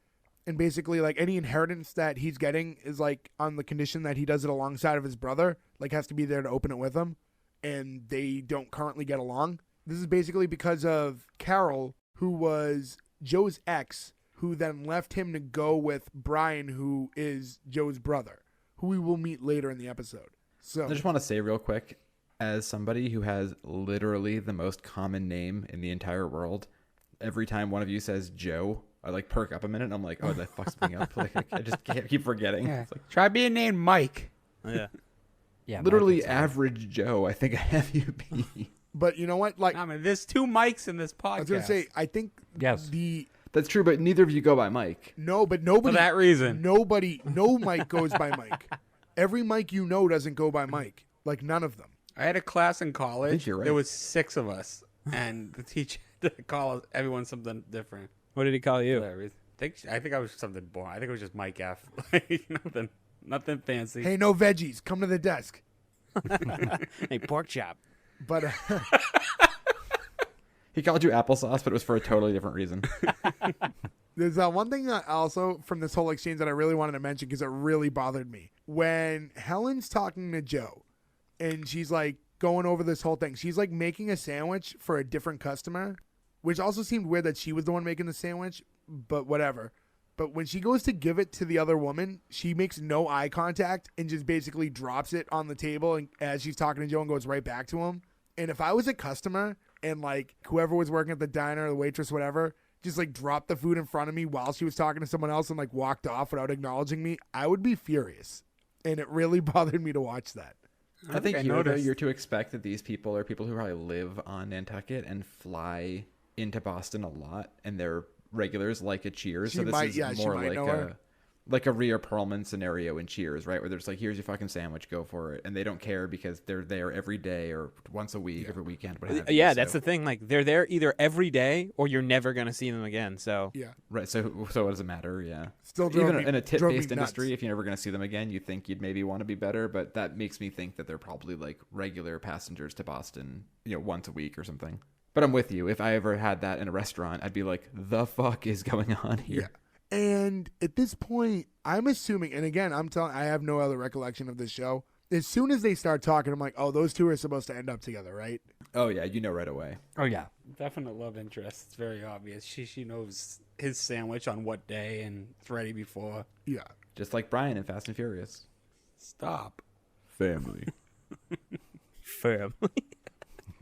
and basically like any inheritance that he's getting is like on the condition that he does it alongside of his brother, like has to be there to open it with him, and they don't currently get along. This is basically because of Carol, who was Joe's ex, who then left him to go with Brian, who is Joe's brother, who we will meet later in the episode. So I just want to say real quick, as somebody who has literally the most common name in the entire world, every time one of you says Joe, I like perk up a minute and I'm like, oh, that fucks me up. Like I just can't keep forgetting. Yeah. It's like, Try being named Mike. Yeah. Yeah, literally Mike is- average Joe, I think I have you be. but you know what? Like I mean, there's 2 mics in this podcast. I was gonna say, I think Yes. That's true, but neither of you go by Mike. but for nobody that reason. no Mike goes by Mike. Every Mike you know doesn't go by Mike. Like none of them. I had a class in college. you're right. There was 6 of us, and the teacher had to call everyone something different. What did he call For you? that reason. I think I was something boring. I think it was just Mike F. Like, nothing fancy. Hey, no veggies. Come to the desk. Hey, pork chop. But He called you applesauce, but it was for a totally different reason. there's one thing that also from this whole exchange that I really wanted to mention because it really bothered me. When Helen's talking to Joe and she's like going over this whole thing, she's like making a sandwich for a different customer, which also seemed weird that she was the one making the sandwich, but whatever. But when she goes to give it to the other woman, she makes no eye contact and just basically drops it on the table and as she's talking to Joe and goes right back to him. And if I was a customer and like whoever was working at the diner, the waitress, whatever, just like dropped the food in front of me while she was talking to someone else and like walked off without acknowledging me, I would be furious. And it really bothered me to watch that. I think I here, though, noticed. you're to expect that these people are people who probably live on Nantucket and fly into Boston a lot, and they're regulars like a Cheers. She So this might- is yeah, she more might like know her. like a Rhea Perlman scenario in Cheers, right? Where there's like, here's your fucking sandwich, go for it, and they don't care because they're there every day or once a week, every weekend. What have you. Yeah, that's So- the thing. Like they're there either every day or you're never gonna see them again. So Yeah. right. So what does it matter? Yeah. Still drove Even me- in a drove me tip-based nuts. industry, if you're never going to see them again, you think you'd maybe want to be better, but that makes me think that they're probably like regular passengers to Boston, once a week or something. But I'm with you. If I ever had that in a restaurant, I'd be like, the fuck is going on here? Yeah. And at this point, I'm assuming, and again, I have no other recollection of this show. As soon as they start talking, I'm like, oh, those two are supposed to end up together, right? Oh, yeah, right away. Oh yeah. Definite love interest. It's very obvious. She knows his sandwich on what day and it's ready before. Yeah. Just like Brian in Fast and Furious. Stop. Family. firm.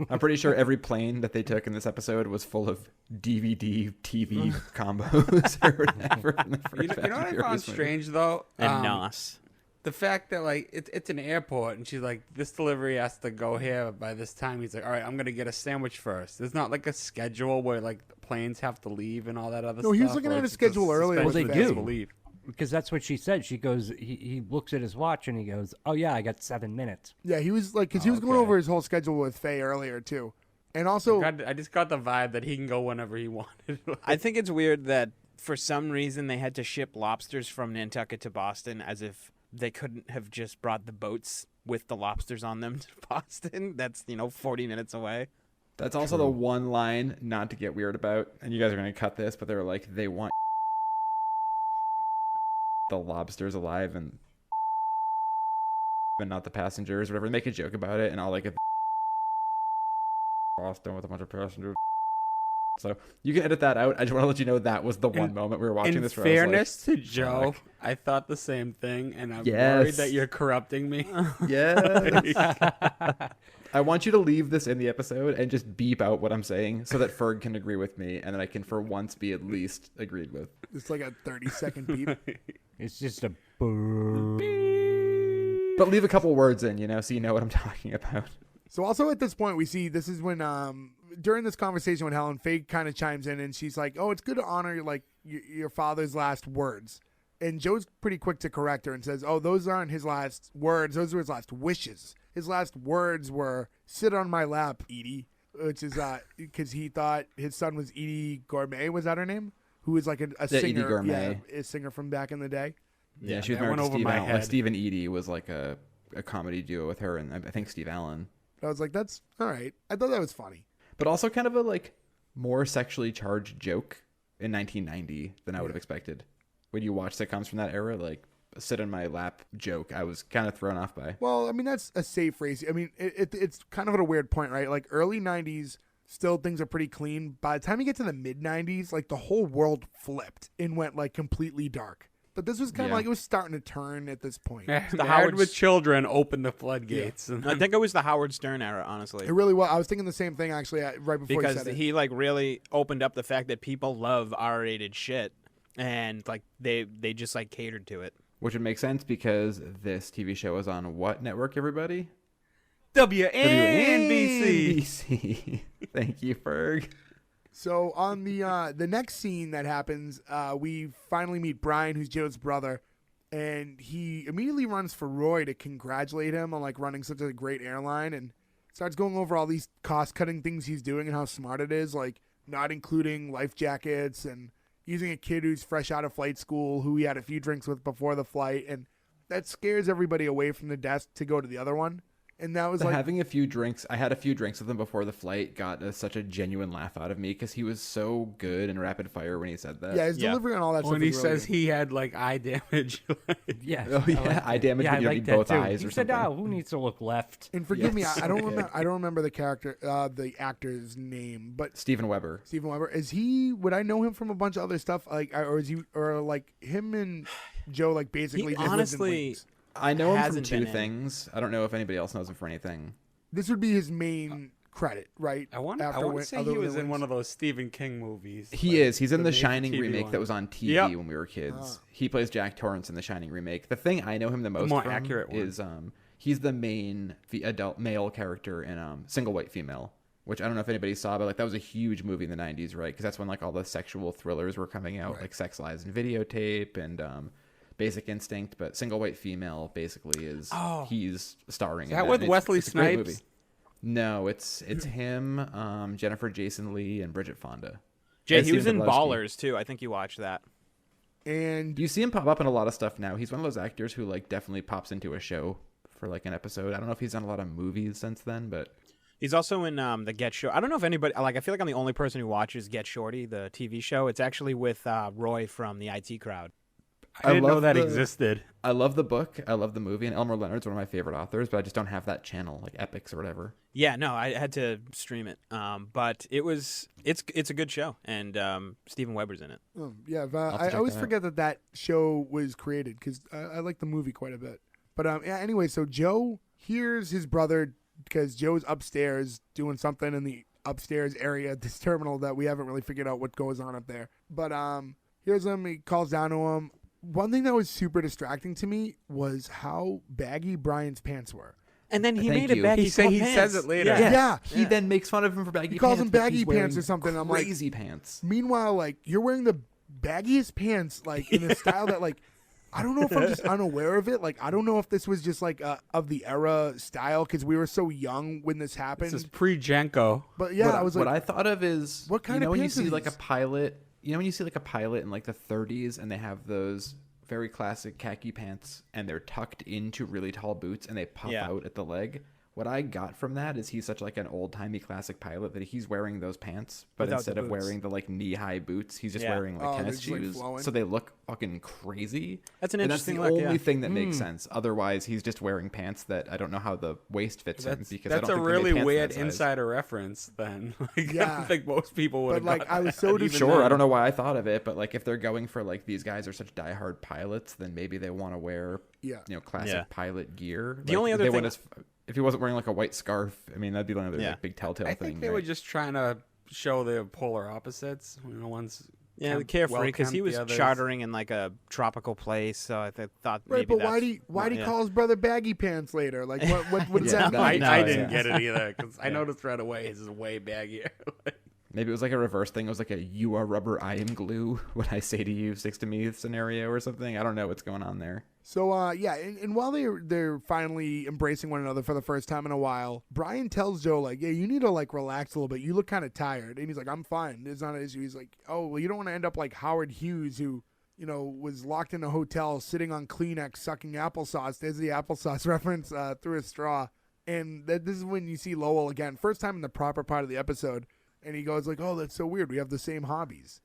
I'm pretty sure every plane that they took in this episode was full of DVD, TV combos or whatever. In the first You know Fast what and I Furious found movie. strange though? And Nos. The fact that like it's an airport and she's like, this delivery has to go here by this time. He's like, all right, I'm gonna get a sandwich first. There's not like a schedule where like the planes have to leave and all that other stuff. No, he was looking or at it's a just schedule earlier with suspension Well, that they has do. to leave. Because that's what she said. She goes, he looks at his watch and he goes, oh yeah, I got 7 minutes. Yeah, he was like, because he was going Okay. over his whole schedule with Faye earlier, too. And also, I just got the vibe that he can go whenever he wanted. I think it's weird that for some reason they had to ship lobsters from Nantucket to Boston as if they couldn't have just brought the boats with the lobsters on them to Boston. That's, 40 minutes away. That's also the one line not to get weird about, and you guys are going to cut this, but they were like, they want the lobsters alive and not the passengers, whatever. They make a joke about it, and I'll like it. Boston with a bunch of passengers. So you can edit that out. I just want to let you know that was the one moment we were watching In this. Where I was like, fairness to Joe, fuck. I thought the same thing, and I'm Yes. worried that you're corrupting me. yes. I want you to leave this in the episode and just beep out what I'm saying so that Ferg can agree with me, and then I can for once be at least agreed with. It's like a 30-second beep. It's just a boo. But leave a couple words in, so you know what I'm talking about. So also at this point, we see this is when during this conversation with Helen, Faye kind of chimes in and she's like, "Oh, it's good to honor like your father's last words." And Joe's pretty quick to correct her and says, "Oh, those aren't his last words. Those were his last wishes. His last words were sit on my lap, Edie," which is because he thought his son was Edie Gourmet. Was that her name? Who was like a singer, Edie Gourmet. A singer from back in the day. Yeah, she was married to Steve Allen. Like Steve and Edie was like a comedy duo with her and I think Steve Allen. I was like, that's all right. I thought that was funny. But also kind of a like more sexually charged joke in 1990 than I would have expected. When you watch sitcoms from that era, like a sit on my lap joke, I was kind of thrown off by. Well, I mean, that's a safe phrase. I mean, it's kind of at a weird point, right? Like early 90s, still things are pretty clean. By the time you get to the mid 90s, like the whole world flipped and went like completely dark. But this was kind of like it was starting to turn at this point. The Howard with Children opened the floodgates. Yeah. And I think it was the Howard Stern era, honestly. It really was. I was thinking the same thing actually right before because you said it. he like really opened up the fact that people love R-rated shit, and like they just like catered to it. Which would make sense because this TV show was on what network, everybody? WNBC. WNBC. Thank you, Ferg. So on the next scene that happens, we finally meet Brian, who's Joe's brother, and he immediately runs for Roy to congratulate him on like running such a great airline, and starts going over all these cost-cutting things he's doing and how smart it is, like not including life jackets and using a kid who's fresh out of flight school who he had a few drinks with before the flight, and that scares everybody away from the desk to go to the other one. And that was like having a few drinks. I had a few drinks with him before the flight. Got such a genuine laugh out of me because he was so good and rapid fire when he said that. Yeah, his delivery and all that stuff. When he is really says good. he had like eye damage. Yeah. Oh yeah, eye damage when you need both eyes he or said, something. who needs to look left? And forgive me, I don't remember. I don't remember the character, the actor's name, but Steven Weber. Steven Weber, is he? Would I know him from a bunch of other stuff? Like, or is he, or like him and Joe, like basically He just lived in honestly Wings? I know him from hasn't been two in. things. I don't know if anybody else knows him for anything. This would be his main credit, right? I want After to say he was in one of those Stephen King movies. He is. He's in the major Shining TV remake one. that was on TV Yep. when we were kids. He plays Jack Torrance in the Shining remake. The thing I know him the most more from accurate one. is he's the main adult male character in Single White Female, which I don't know if anybody saw, but like that was a huge movie in the 90s, right? Because that's when like all the sexual thrillers were coming out, like Sex, Lies, and Videotape and Basic Instinct. But Single White Female basically is he's starring in that that. with and Wesley it's a great Snipes? movie. No, it's him, Jennifer Jason Leigh, and Bridget Fonda. Jay, And he was in Steven Pawlowski. Ballers too. I think you watched that. And You see him pop up in a lot of stuff now. He's one of those actors who like definitely pops into a show for like an episode. I don't know if he's done a lot of movies since then, but He's also in the Get Show. I don't know if anybody like. I feel like I'm the only person who watches Get Shorty, the TV show. It's actually with Roy from the IT Crowd. I didn't know love that the- existed. I love the book. I love the movie, and Elmer Leonard's one of my favorite authors, but I just don't have that channel, like Epics or whatever. Yeah, no, I had to stream it. But it's a good show, and Steven Weber's in it. yeah, have to I check always that out. forget that show was created because I like the movie quite a bit. But yeah, anyway, so Joe hears his brother because Joe's upstairs doing something in the upstairs area at this terminal that we haven't really figured out what goes on up there. But here's him. He calls down to him. One thing that was super distracting to me was how baggy Brian's pants were. And then he Thank made a you. baggy He pants. says it later. Yeah. He then makes fun of him for baggy pants. He calls them but baggy he's pants wearing or something. I'm like, crazy pants. meanwhile, like you're wearing the baggiest pants, like in a style that, like, I don't know if I'm just unaware of it. Like, I don't know if this was just like of the era style because we were so young when this happened. This is pre-Jenko. But yeah, I was like, what I thought of is what kind you know of when you pants are see like a these? pilot, when you see like a pilot in like the 30s and they have those very classic khaki pants and they're tucked into really tall boots and they pop out at the leg. What I got from that is he's such like an old-timey classic pilot that he's wearing those pants, but Without instead the of boots. wearing the like knee-high boots, he's just Yeah. wearing like Oh, they're tennis just, like, shoes, flowing. so they look fucking crazy. That's an and interesting that's the look, only yeah. thing that makes sense. Otherwise, he's just wearing pants that I don't know how the waist fits him because I That's don't a think they made really pants weird that size. insider reference then. Like, I Yeah. don't think most people would But, have like, got I was that, so even Sure, then. I don't know why I thought of it, but like if they're going for like these guys are such diehard pilots, then maybe they want to wear Yeah. classic Yeah. pilot gear. The Like, only other they thing- went if he wasn't wearing like a white scarf, I mean, that'd be one of the like, big telltale I thing. think they were just trying to show the polar opposites. One's the carefree, because he was chartering in like a tropical place, so I thought right, maybe but why do you call his brother baggy pants later? Like, what does that mean? I didn't get it either, because I noticed right away his is way baggier. Maybe it was like a reverse thing. It was like a "you are rubber, I am glue" when I say to you, sticks to me scenario or something. I don't know what's going on there. So and while they're finally embracing one another for the first time in a while, Brian tells Joe like, yeah, you need to like relax a little bit. You look kind of tired, and he's like, I'm fine. It's not an issue. He's like, oh well, you don't want to end up like Howard Hughes, who was locked in a hotel sitting on Kleenex sucking applesauce. There's the applesauce reference through a straw, and this is when you see Lowell again, first time in the proper part of the episode. And he goes like, oh, that's so weird. We have the same hobbies.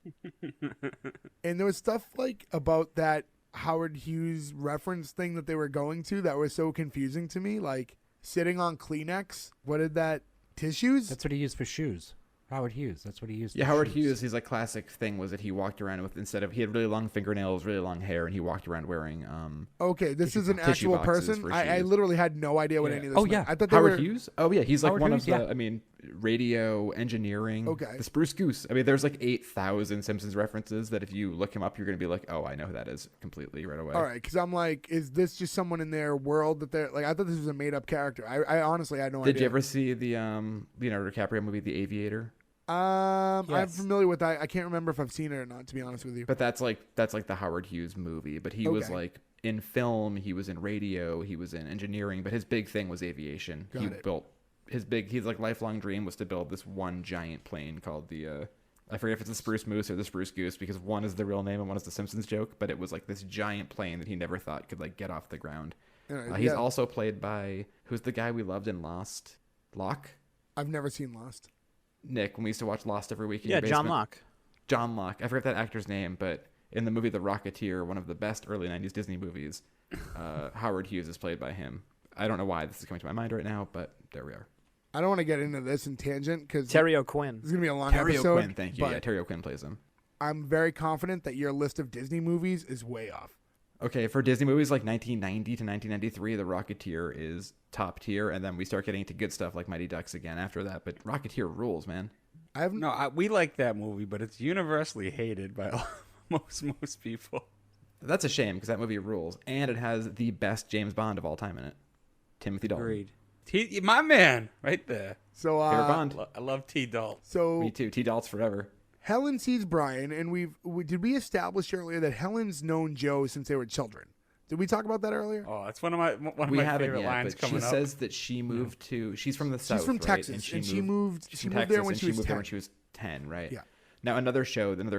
And there was stuff like about that Howard Hughes reference thing that they were going to that was so confusing to me. Like sitting on Kleenex. What did that? Tissues? That's what he used for shoes. Howard Hughes. That's what he used. Yeah, Howard Hughes. His like classic thing was that he walked around with he had really long fingernails, really long hair, and he walked around wearing. Okay, this is an actual person. I literally had no idea what any of this. Oh yeah, I thought Howard Hughes. Oh yeah, he's like Howard one Hughes, of the. I mean, radio engineering. Okay. The Spruce Goose. I mean, there's like 8,000 Simpsons references that if you look him up, you're gonna be like, oh, I know who that is completely right away. All right, because I'm like, is this just someone in their world that they're like? I thought this was a made up character. I honestly had no idea. Did you ever see the Leonardo DiCaprio movie, The Aviator? I'm familiar with that. I can't remember if I've seen it or not, to be honest with you. But that's like the Howard Hughes movie. But he was like in film, he was in radio, he was in engineering, but his big thing was aviation. His like lifelong dream was to build this one giant plane called the I forget if it's the Spruce Moose or the Spruce Goose, because one is the real name and one is the Simpsons joke, but it was like this giant plane that he never thought could like get off the ground. He's also played by, who's the guy we loved in Lost? Locke? I've never seen Lost. Nick, when we used to watch Lost every week in your your basement. John Locke. John Locke. I forget that actor's name, but in the movie The Rocketeer, one of the best early 90s Disney movies, Howard Hughes is played by him. I don't know why this is coming to my mind right now, but there we are. I don't want to get into this in tangent because Terry O'Quinn. It's going to be a long Terry episode. O'Quinn, thank you. Yeah, Terry O'Quinn plays him. I'm very confident that your list of Disney movies is way off. Okay, for Disney movies like 1990 to 1993, The Rocketeer is top tier, and then we start getting into good stuff like Mighty Ducks again after that. But Rocketeer rules, man. We like that movie, but it's universally hated by most people. That's a shame because that movie rules, and it has the best James Bond of all time in it, Timothy Dalton. Agreed. My man, right there. So favorite Bond. I love T. Dalton. So me too. T. Dalton's forever. Helen sees Brian, and did we establish earlier that Helen's known Joe since they were children? Did we talk about that earlier? Oh, that's one of my favorite lines coming up. She says that she moved to. She's from the south. She's from Texas, and she moved there when she was 10, right? Yeah. Now another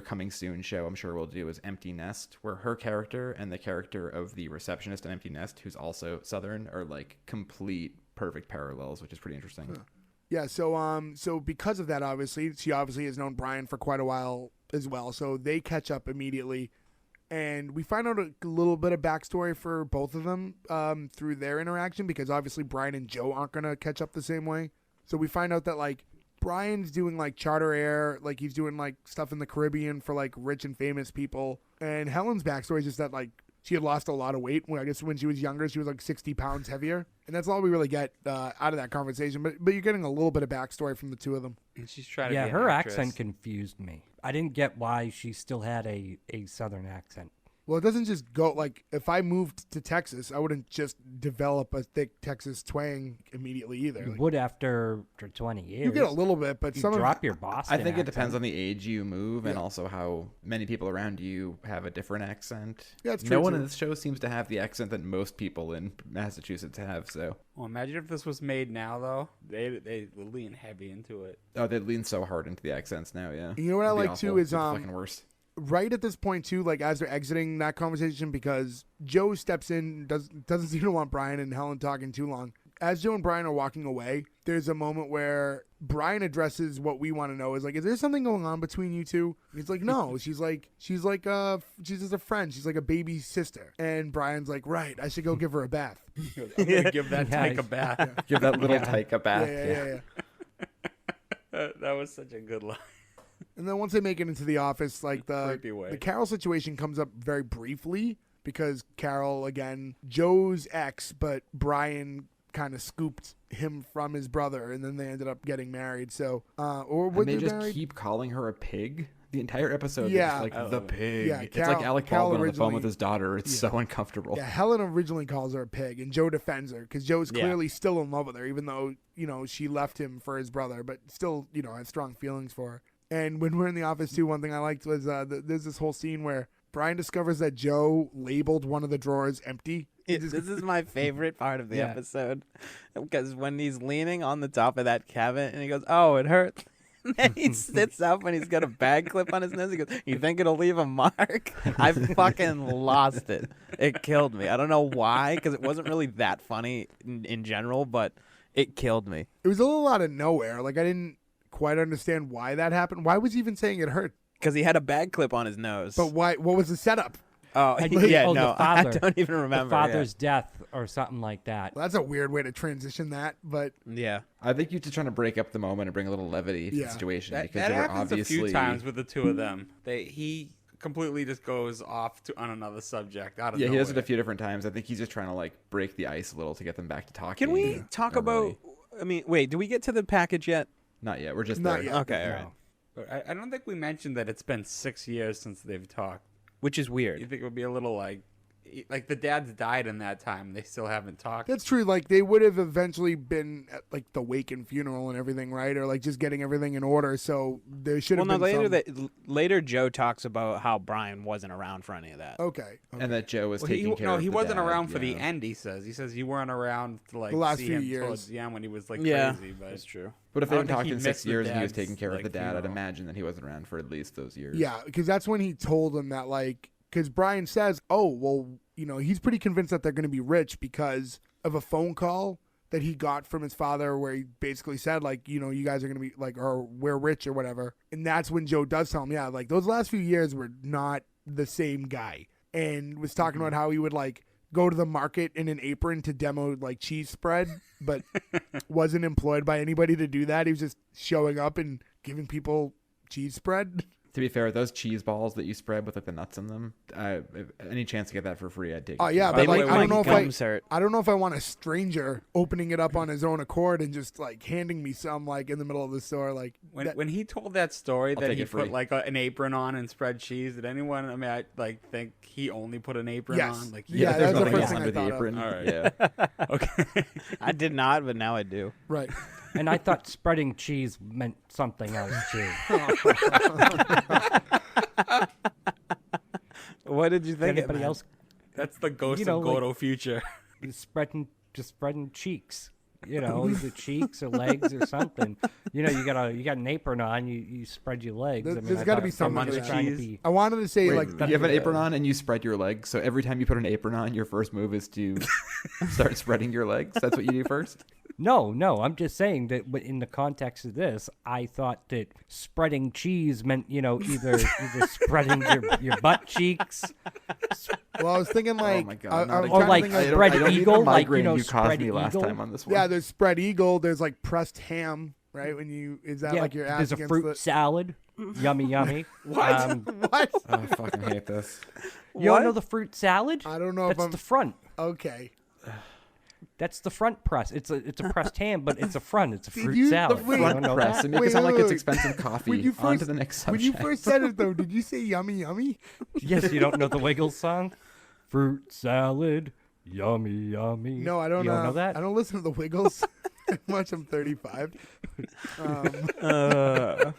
coming soon show I'm sure we'll do is Empty Nest, where her character and the character of the receptionist in Empty Nest, who's also Southern, are like complete perfect parallels, which is pretty interesting. Huh. Yeah, so because of that, she obviously has known Brian for quite a while as well. So they catch up immediately, and we find out a little bit of backstory for both of them through their interaction, because obviously Brian and Joe aren't gonna catch up the same way. So we find out that like Brian's doing like charter air, like he's doing like stuff in the Caribbean for like rich and famous people, and Helen's backstory is just that like she had lost a lot of weight. I guess when she was younger, she was like 60 pounds heavier. And that's all we really get out of that conversation. But you're getting a little bit of backstory from the two of them. And she's trying to be her actress. accent confused me. I didn't get why she still had a Southern accent. Well, it doesn't just go, like, if I moved to Texas, I wouldn't just develop a thick Texas twang immediately either. You would after 20 years. You get a little bit, but you some drop your Boston I think it accent. depends on the age you move and also how many people around you have a different accent. Yeah, it's true. No one in this show seems to have the accent that most people in Massachusetts have, so. Well, imagine if this was made now, though. They would lean heavy into it. Oh, they lean so hard into the accents now, yeah. You know what I like, awful. too, is fucking worse. Right at this point, too, like as they're exiting that conversation, because Joe steps in, doesn't seem to want Brian and Helen talking too long. As Joe and Brian are walking away, there's a moment where Brian addresses what we want to know is like, is there something going on between you two? And he's like, no. she's just a friend. She's like a baby sister. And Brian's like, right, I should go give her a bath. I'm gonna give that tyke a bath. Yeah. Give that little tyke a bath. Yeah. That was such a good line. And then once they make it into the office, like the Carol situation comes up very briefly because Carol, again, Joe's ex, but Brian kind of scooped him from his brother, and then they ended up getting married. So, or were they they just married? keep calling her a pig the entire episode. Yeah. It's like the pig. Yeah, It's like Alec Cal Baldwin on the phone originally- with his daughter. It's so uncomfortable. Yeah, Helen originally calls her a pig, and Joe defends her because Joe's clearly still in love with her, even though, she left him for his brother, but still, has strong feelings for her. And when we're in the office, too, one thing I liked was there's this whole scene where Brian discovers that Joe labeled one of the drawers empty. This is my favorite part of the episode, because when he's leaning on the top of that cabinet and he goes, "Oh, it hurts." And he sits up and he's got a bag clip on his nose. He goes, "You think it'll leave a mark?" I fucking lost it. It killed me. I don't know why, because it wasn't really that funny in general, but it killed me. It was a little out of nowhere. Like, I didn't quite understand why that happened. Why was he even saying it hurt? Because he had a bag clip on his nose. But why? What was the setup? Oh, I- yeah, oh, no, the father, I don't even remember. The father's death or something like that. Well, that's a weird way to transition that, but Yeah. I think you're just trying to break up the moment and bring a little levity to the situation That because they were happens obviously a few times with the two of them. He completely just goes off on another subject out of Yeah, he does it nowhere. a few different times. I think he's just trying to like break the ice a little to get them back to talking. Can we talk about? I mean, wait, did we get to the package yet? Not yet. We're just Not there. yet. Okay, all right. But I don't think we mentioned that it's been 6 years since they've talked. Which is You weird. think it would be a little like the dad's died in that time. They still haven't talked. that's true. Like, they would have eventually been at, like, the wake and funeral and everything, right? Or, like, just getting everything in order. So there should Well, have no, been later Joe talks about how Brian wasn't around for any of that. Okay. And that Joe was Well, taking care of he the wasn't dad, around for the yeah. end. He says you weren't around to like The last see few him years. towards the end when he was like Yeah, crazy. But that's true. But if I they don't haven't think talked he in missed 6 the years and he was dad's, taking care of like, the dad, I'd funeral. imagine that he wasn't around for at least those years. Yeah, because that's when he told him that, like, because Brian says, oh, well, he's pretty convinced that they're going to be rich because of a phone call that he got from his father where he basically said, like, you guys are going to be, like, or we're rich or whatever. And that's when Joe does tell him, yeah, like, those last few years were not the same guy. And was talking about how he would, like, go to the market in an apron to demo, like, cheese spread, but wasn't employed by anybody to do that. He was just showing up and giving people cheese spread. To be fair, those cheese balls that you spread with like the nuts in them, if any chance to get that for free, I'd take it. Oh yeah, They but like make I don't my know if gums hurt. I don't know if I want a stranger opening it up on his own accord and just like handing me some like in the middle of the store. Like when he told that story I'll that take he it free. put like an apron on and spread cheese, did anyone? I mean, I like think he only put an apron Yes. on. Like Yeah, there's that's the nothing first else thing I under the thought of. apron. All right. Yeah. okay. I did not, but now I do. right. And I thought spreading cheese meant something else too. What did you think? Anybody else That's the ghost You know, of like- Gordo future. just spreading cheeks? Either cheeks or legs or something. You got an apron on. You spread your legs. There's got to be something munch to that. trying to cheese. be. I wanted to say Wait, like you have an apron on and you spread your legs. So every time you put an apron on, your first move is to start spreading your legs. That's what you do first. No. I'm just saying that in the context of this, I thought that spreading cheese meant either spreading your butt cheeks well, I was thinking like oh my god! I not was again. Or like trying to think spread I don't need the eagle, like, migraine you caused spread me last eagle. time on this one. yeah, there's spread eagle. There's like pressed ham. Right when you is that like your ass there's a against fruit the salad. Yummy. what? What? Oh, I fucking hate this. You don't know the fruit salad? I don't know if That's I'm the front. okay. That's the front press. It's a pressed ham, but it's a front. It's a Did fruit you- salad. wait, You don't know Press. that? It makes Wait, it sound wait, like it's wait. expensive coffee. When you On to first- the next When subject. you first said it though, did you say yummy? Yes, you don't know the Wiggles song? Fruit salad, yummy. No, I don't You don't know that? I don't listen to the Wiggles much. I'm 35. Uh,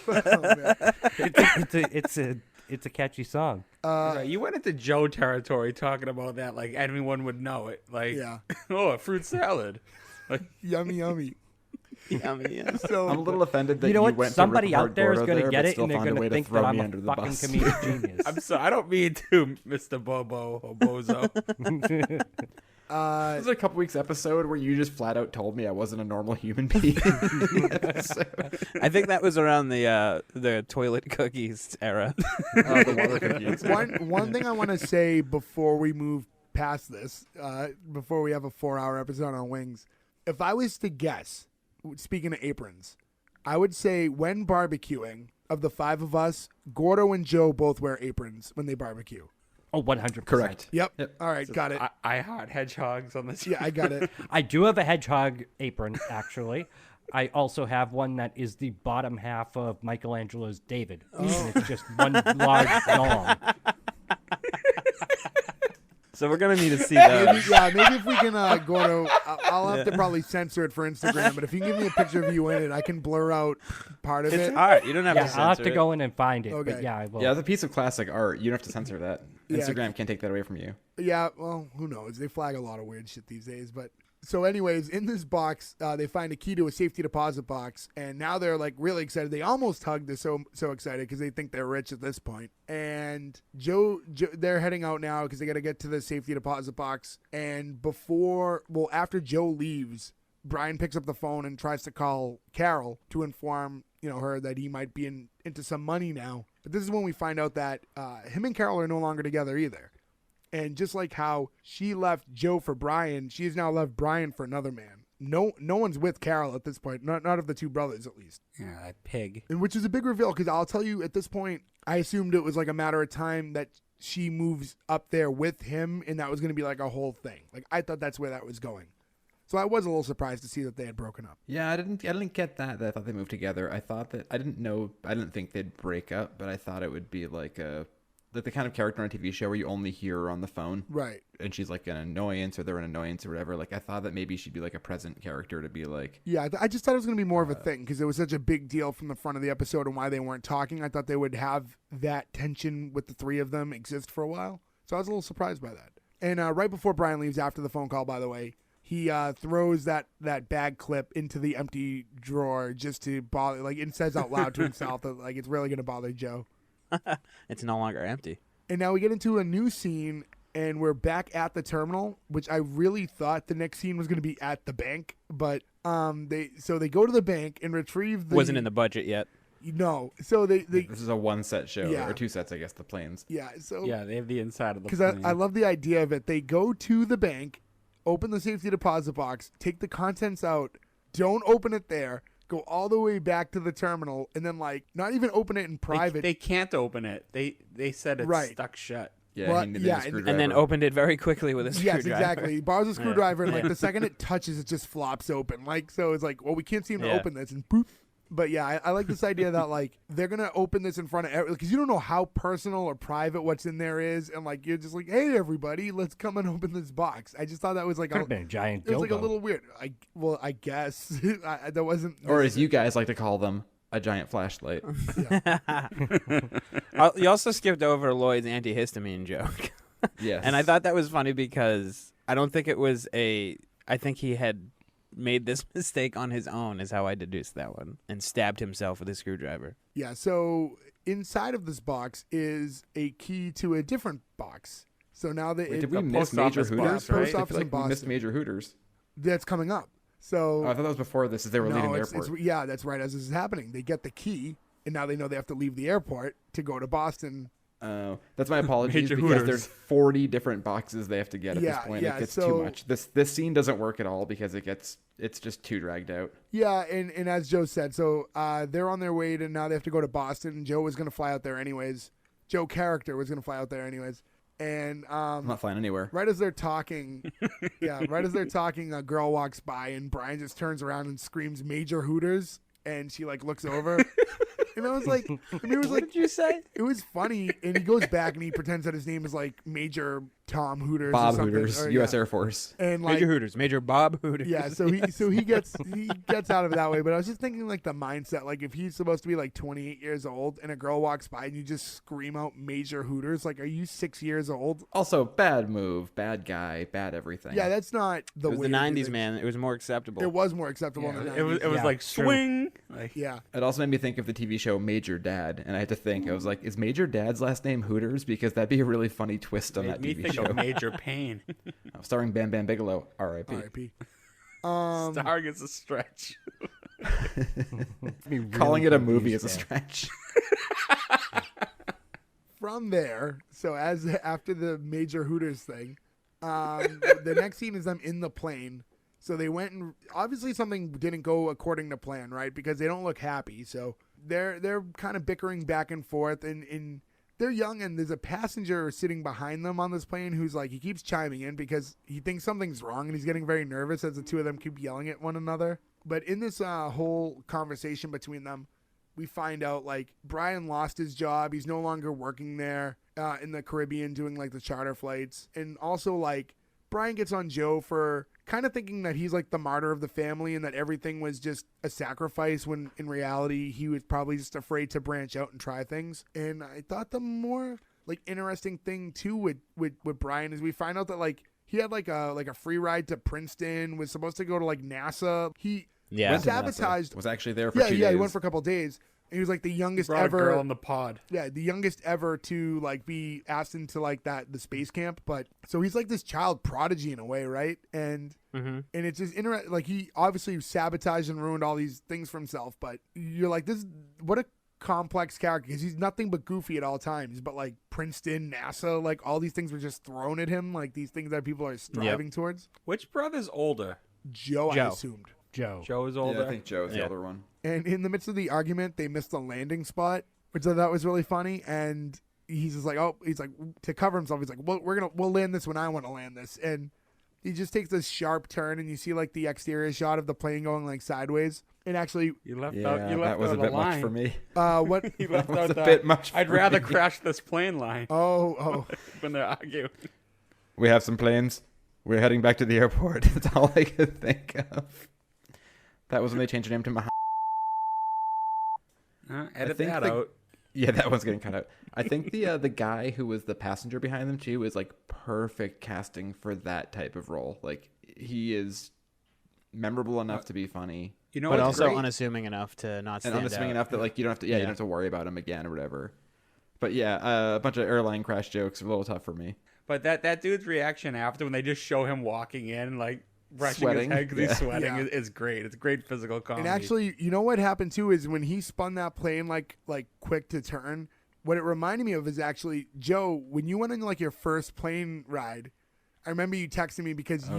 Oh, man. It's a catchy song. Right, you went into Joe territory talking about that like anyone would know it. Like, Yeah. oh, a fruit salad. Like, Yummy. yummy, yeah. So I'm a little offended that You know what? went Somebody to out there is going to get it, still and they're find a going way to think throw that I'm me a under the fucking bus. comedic genius. I'm sorry, I don't mean to, Mr. Bobo or Bozo. This is a couple weeks episode where you just flat out told me I wasn't a normal human being. I think that was around the toilet cookies era. The water cookies. one thing I want to say before we move past this, before we have a 4-hour episode on wings, if I was to guess, speaking of aprons, I would say when barbecuing, of the 5 of us, Gordo and Joe both wear aprons when they barbecue. Oh, 100%. Correct. Yep. Yep. All right, got it. I heart hedgehogs on this. Yeah, I got it. I do have a hedgehog apron, actually. I also have one that is the bottom half of Michelangelo's David. And it's just one large dong. So we're gonna need to see Maybe, those. maybe if we can go to, I'll have to probably censor it for Instagram, but if you can give me a picture of you in it, I can blur out part of It's it. art. You don't have Yeah, to censor I'll have to it. go in and find it. Okay. But yeah, I will. Yeah, it's a piece of classic art. You don't have to censor that. Yeah. Instagram can't take that away from you. Yeah, well, who knows? They flag a lot of weird shit these days. But so, anyways, in this box, they find a key to a safety deposit box, and now they're like really excited. They almost hug. They're so excited because they think they're rich at this point. And Joe, they're heading out now because they got to get to the safety deposit box. And after Joe leaves, Brian picks up the phone and tries to call Carol to inform her that he might be into some money now. But this is when we find out that him and Carol are no longer together either. And just like how she left Joe for Brian, she has now left Brian for another man. No one's with Carol at this point. Not of the two brothers, at least. Yeah, that pig. And which is a big reveal because I'll tell you at this point, I assumed it was like a matter of time that she moves up there with him, and that was going to be like a whole thing. Like I thought that's where that was going. So I was a little surprised to see that they had broken up. Yeah, I didn't get that. I thought they moved together. I didn't think they'd break up, but I thought it would be like the kind of character on a TV show where you only hear her on the phone. Right. And she's like an annoyance, or they're an annoyance or whatever. Like I thought that maybe she'd be like a present character to be like. Yeah, I just thought it was going to be more of a thing because it was such a big deal from the front of the episode and why they weren't talking. I thought they would have that tension with the three of them exist for a while. So I was a little surprised by that. And right before Brian leaves after the phone call, by the way, he throws that bag clip into the empty drawer just to bother, like, and says out loud to himself that like it's really going to bother Joe. It's no longer empty. And now we get into a new scene, and we're back at the terminal, which I really thought the next scene was going to be at the bank, but they go to the bank and retrieve the. Wasn't in the budget yet. No, so they This is a one set show, Yeah. or two sets, I guess. The planes. yeah, so Yeah, they have the inside of the because plane. I love the idea of it. They go to the bank, open the safety deposit box, take the contents out, don't open it there, go all the way back to the terminal, and then like not even open it in private. They can't open it. They said it's Right. stuck shut. Yeah, Well, he needed yeah, a and screwdriver. And then opened it very quickly with a screwdriver. Yes, exactly. He borrows a screwdriver, and like Yeah. the second it touches, it just flops open. Like so, it's like, well, we can't seem to Yeah. open this, and boop. But yeah, I like this idea that like they're gonna open this in front of because you don't know how personal or private what's in there is, and like you're just like, hey everybody, let's come and open this box. I just thought that was like Could have been a giant it was like a dildo. little weird. I guess that wasn't. or as you guys like to call them, a giant flashlight. You also skipped over Lloyd's antihistamine joke. Yes. And I thought that was funny because I don't think it was I think he had made this mistake on his own is how I deduced that one, and stabbed himself with a screwdriver. Yeah. So inside of this box is a key to a different box. So now that Wait, did we the miss post Major office Hooters? box, right? I Post feel office like in we missed Boston. Major Hooters. that's coming up. So Oh, I thought that was before this, as they were leaving the airport. yeah, that's right. As this is happening, they get the key, and now they know they have to leave the airport to go to Boston. Oh, that's my apologies Major because Hooters. there's 40 different boxes they have to get at Yeah, this point. yeah, It gets so- too much. This scene doesn't work at all because it's just too dragged out. Yeah, and as Joe said, so they're on their way to now they have to go to Boston. Joe was going to fly out there anyways. Joe character was going to fly out there anyways. And I'm not flying anywhere. right as they're talking, a girl walks by and Brian just turns around and screams Major Hooters, and she like looks over. And I was like, it was What like did you say? it was funny, and he goes back and he pretends that his name is like Major Tom Hooters, Bob or something, Hooters, or, U.S. yeah. Air Force. and like Major Hooters. Major Bob Hooters. yeah, so he gets out of it that way. But I was just thinking like the mindset, like if he's supposed to be like 28 years old and a girl walks by and you just scream out Major Hooters, like are you 6 years old? Also, bad move, bad guy, bad everything. Yeah, that's not the It was way the to do 90s, things. man. It was more acceptable. It was more acceptable in the 90s. It was Yeah, like true. swing. Like Yeah. It also made me think of the TV show Major Dad, and I had to think. I was like, is Major Dad's last name Hooters? Because that'd be a really funny twist on made that me TV think show. of Major Pain. Starring Bam Bam Bigelow, R.I.P. R.I.P. Starring is a stretch. Calling it a movie is a stretch. From there, so after the Major Hooters thing, the next scene is them in the plane. So they went and obviously something didn't go according to plan, right? Because they don't look happy. So they're kind of bickering back and forth, and they're young, and there's a passenger sitting behind them on this plane who's like, he keeps chiming in because he thinks something's wrong, and he's getting very nervous as the two of them keep yelling at one another. But in this whole conversation between them, we find out like Brian lost his job. He's no longer working there in the Caribbean doing like the charter flights. And also like Brian gets on Joe for kind of thinking that he's like the martyr of the family and that everything was just a sacrifice when in reality he was probably just afraid to branch out and try things. And I thought the more like interesting thing too with Brian is we find out that like he had like a free ride to Princeton, was supposed to go to like NASA. He sabotaged. Was actually there for 2 days. Yeah, he went for a couple of days. And he was like the youngest ever. A girl in the pod. Yeah, the youngest ever to like be asked into like the space camp. But so he's like this child prodigy in a way, right? And it's just interesting. Like he obviously sabotaged and ruined all these things for himself. But you're like, what a complex character, because he's nothing but goofy at all times. But like Princeton, NASA, like all these things were just thrown at him, like these things that people are striving towards. Which brother's older? Joe, I assumed. Joe Joe is older. Yeah, I think Joe is the older one. And in the midst of the argument, they missed the landing spot, which I thought was really funny. And he's just like, to cover himself, he's like, well, we'll land this when I want to land this. And he just takes this sharp turn, and you see like the exterior shot of the plane going like sideways. And actually, You left that was out a bit line. much for me. what? You left That was out a bit much I'd for rather me. crash this plane line Oh. when they're arguing. We have some planes. We're heading back to the airport. That's all I could think of. That was when they changed their name to Muhammad. Edit that out. Yeah, that one's getting cut out. I think the guy who was the passenger behind them too is like perfect casting for that type of role. Like he is memorable enough to be funny, but also unassuming enough to not stand unassuming out. enough that like you don't have to you don't have to worry about him again or whatever. But yeah, a bunch of airline crash jokes are a little tough for me. But that dude's reaction after when they just show him walking in like brushing Sweating. his head because he's sweating Yeah. is great. It's great physical comedy. And actually, you know what happened too is when he spun that plane like quick to turn, what it reminded me of is actually, Joe, when you went on like your first plane ride, I remember you texting me because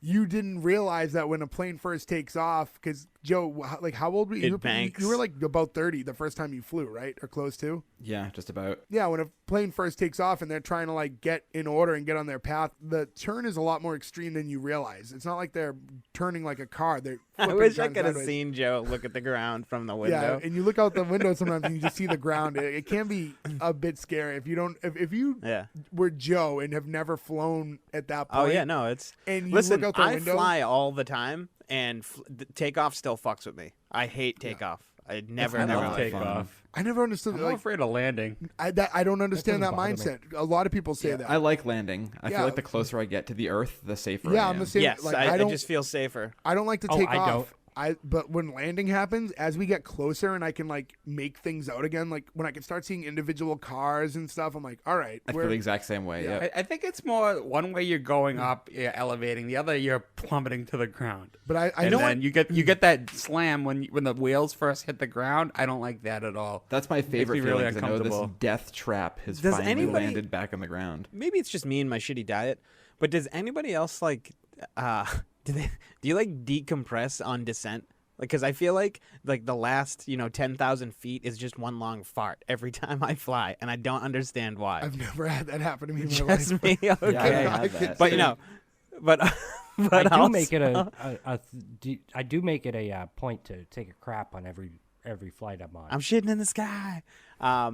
you didn't realize that when a plane first takes off, because Joe, like how old were you? You were like about 30 the first time you flew, right? Or close to? Yeah, just about. Yeah, when a plane first takes off and they're trying to like get in order and get on their path, the turn is a lot more extreme than you realize. It's not like they're turning like a car. They're I wish I flipping could have sideways. seen Joe look at the ground from the window. Yeah, and you look out the window sometimes and you just see the ground. It can be a bit scary if you don't. If you were Joe and have never flown at that point. Oh yeah, no, it's. And you listen, look out the I window. fly all the time, and takeoff still fucks with me. I hate takeoff. I never take fun. off. I never understood. I'm like, afraid of landing. I don't understand that doesn't bother mindset. A lot of people say that. I like landing. I Yeah. feel like the closer I get to the earth, the safer I Yeah, am. I'm the same. Yes, like, I don't. just feel safer. I don't like to take I off. don't. But when landing happens, as we get closer and I can like make things out again, like when I can start seeing individual cars and stuff, I'm like, all right. I feel the exact same way. Yeah. I think it's more one way you're going up, you're elevating, the other you're plummeting to the ground. But I And know then you get that slam when the wheels first hit the ground. I don't like that at all. That's my favorite me feeling really 'cause I know this uncomfortable. death trap has Does finally anybody- landed back on the ground. Maybe it's just me and my shitty diet, but does anybody else like? Do you like decompress on descent? Like, because I feel like the last 10,000 feet is just one long fart every time I fly, and I don't understand why. I've never had that happen to me in my Just life. me, okay. Yeah, I had that. But but I do also- make it I do make it a point to take a crap on every flight I'm on. I'm shitting in the sky. But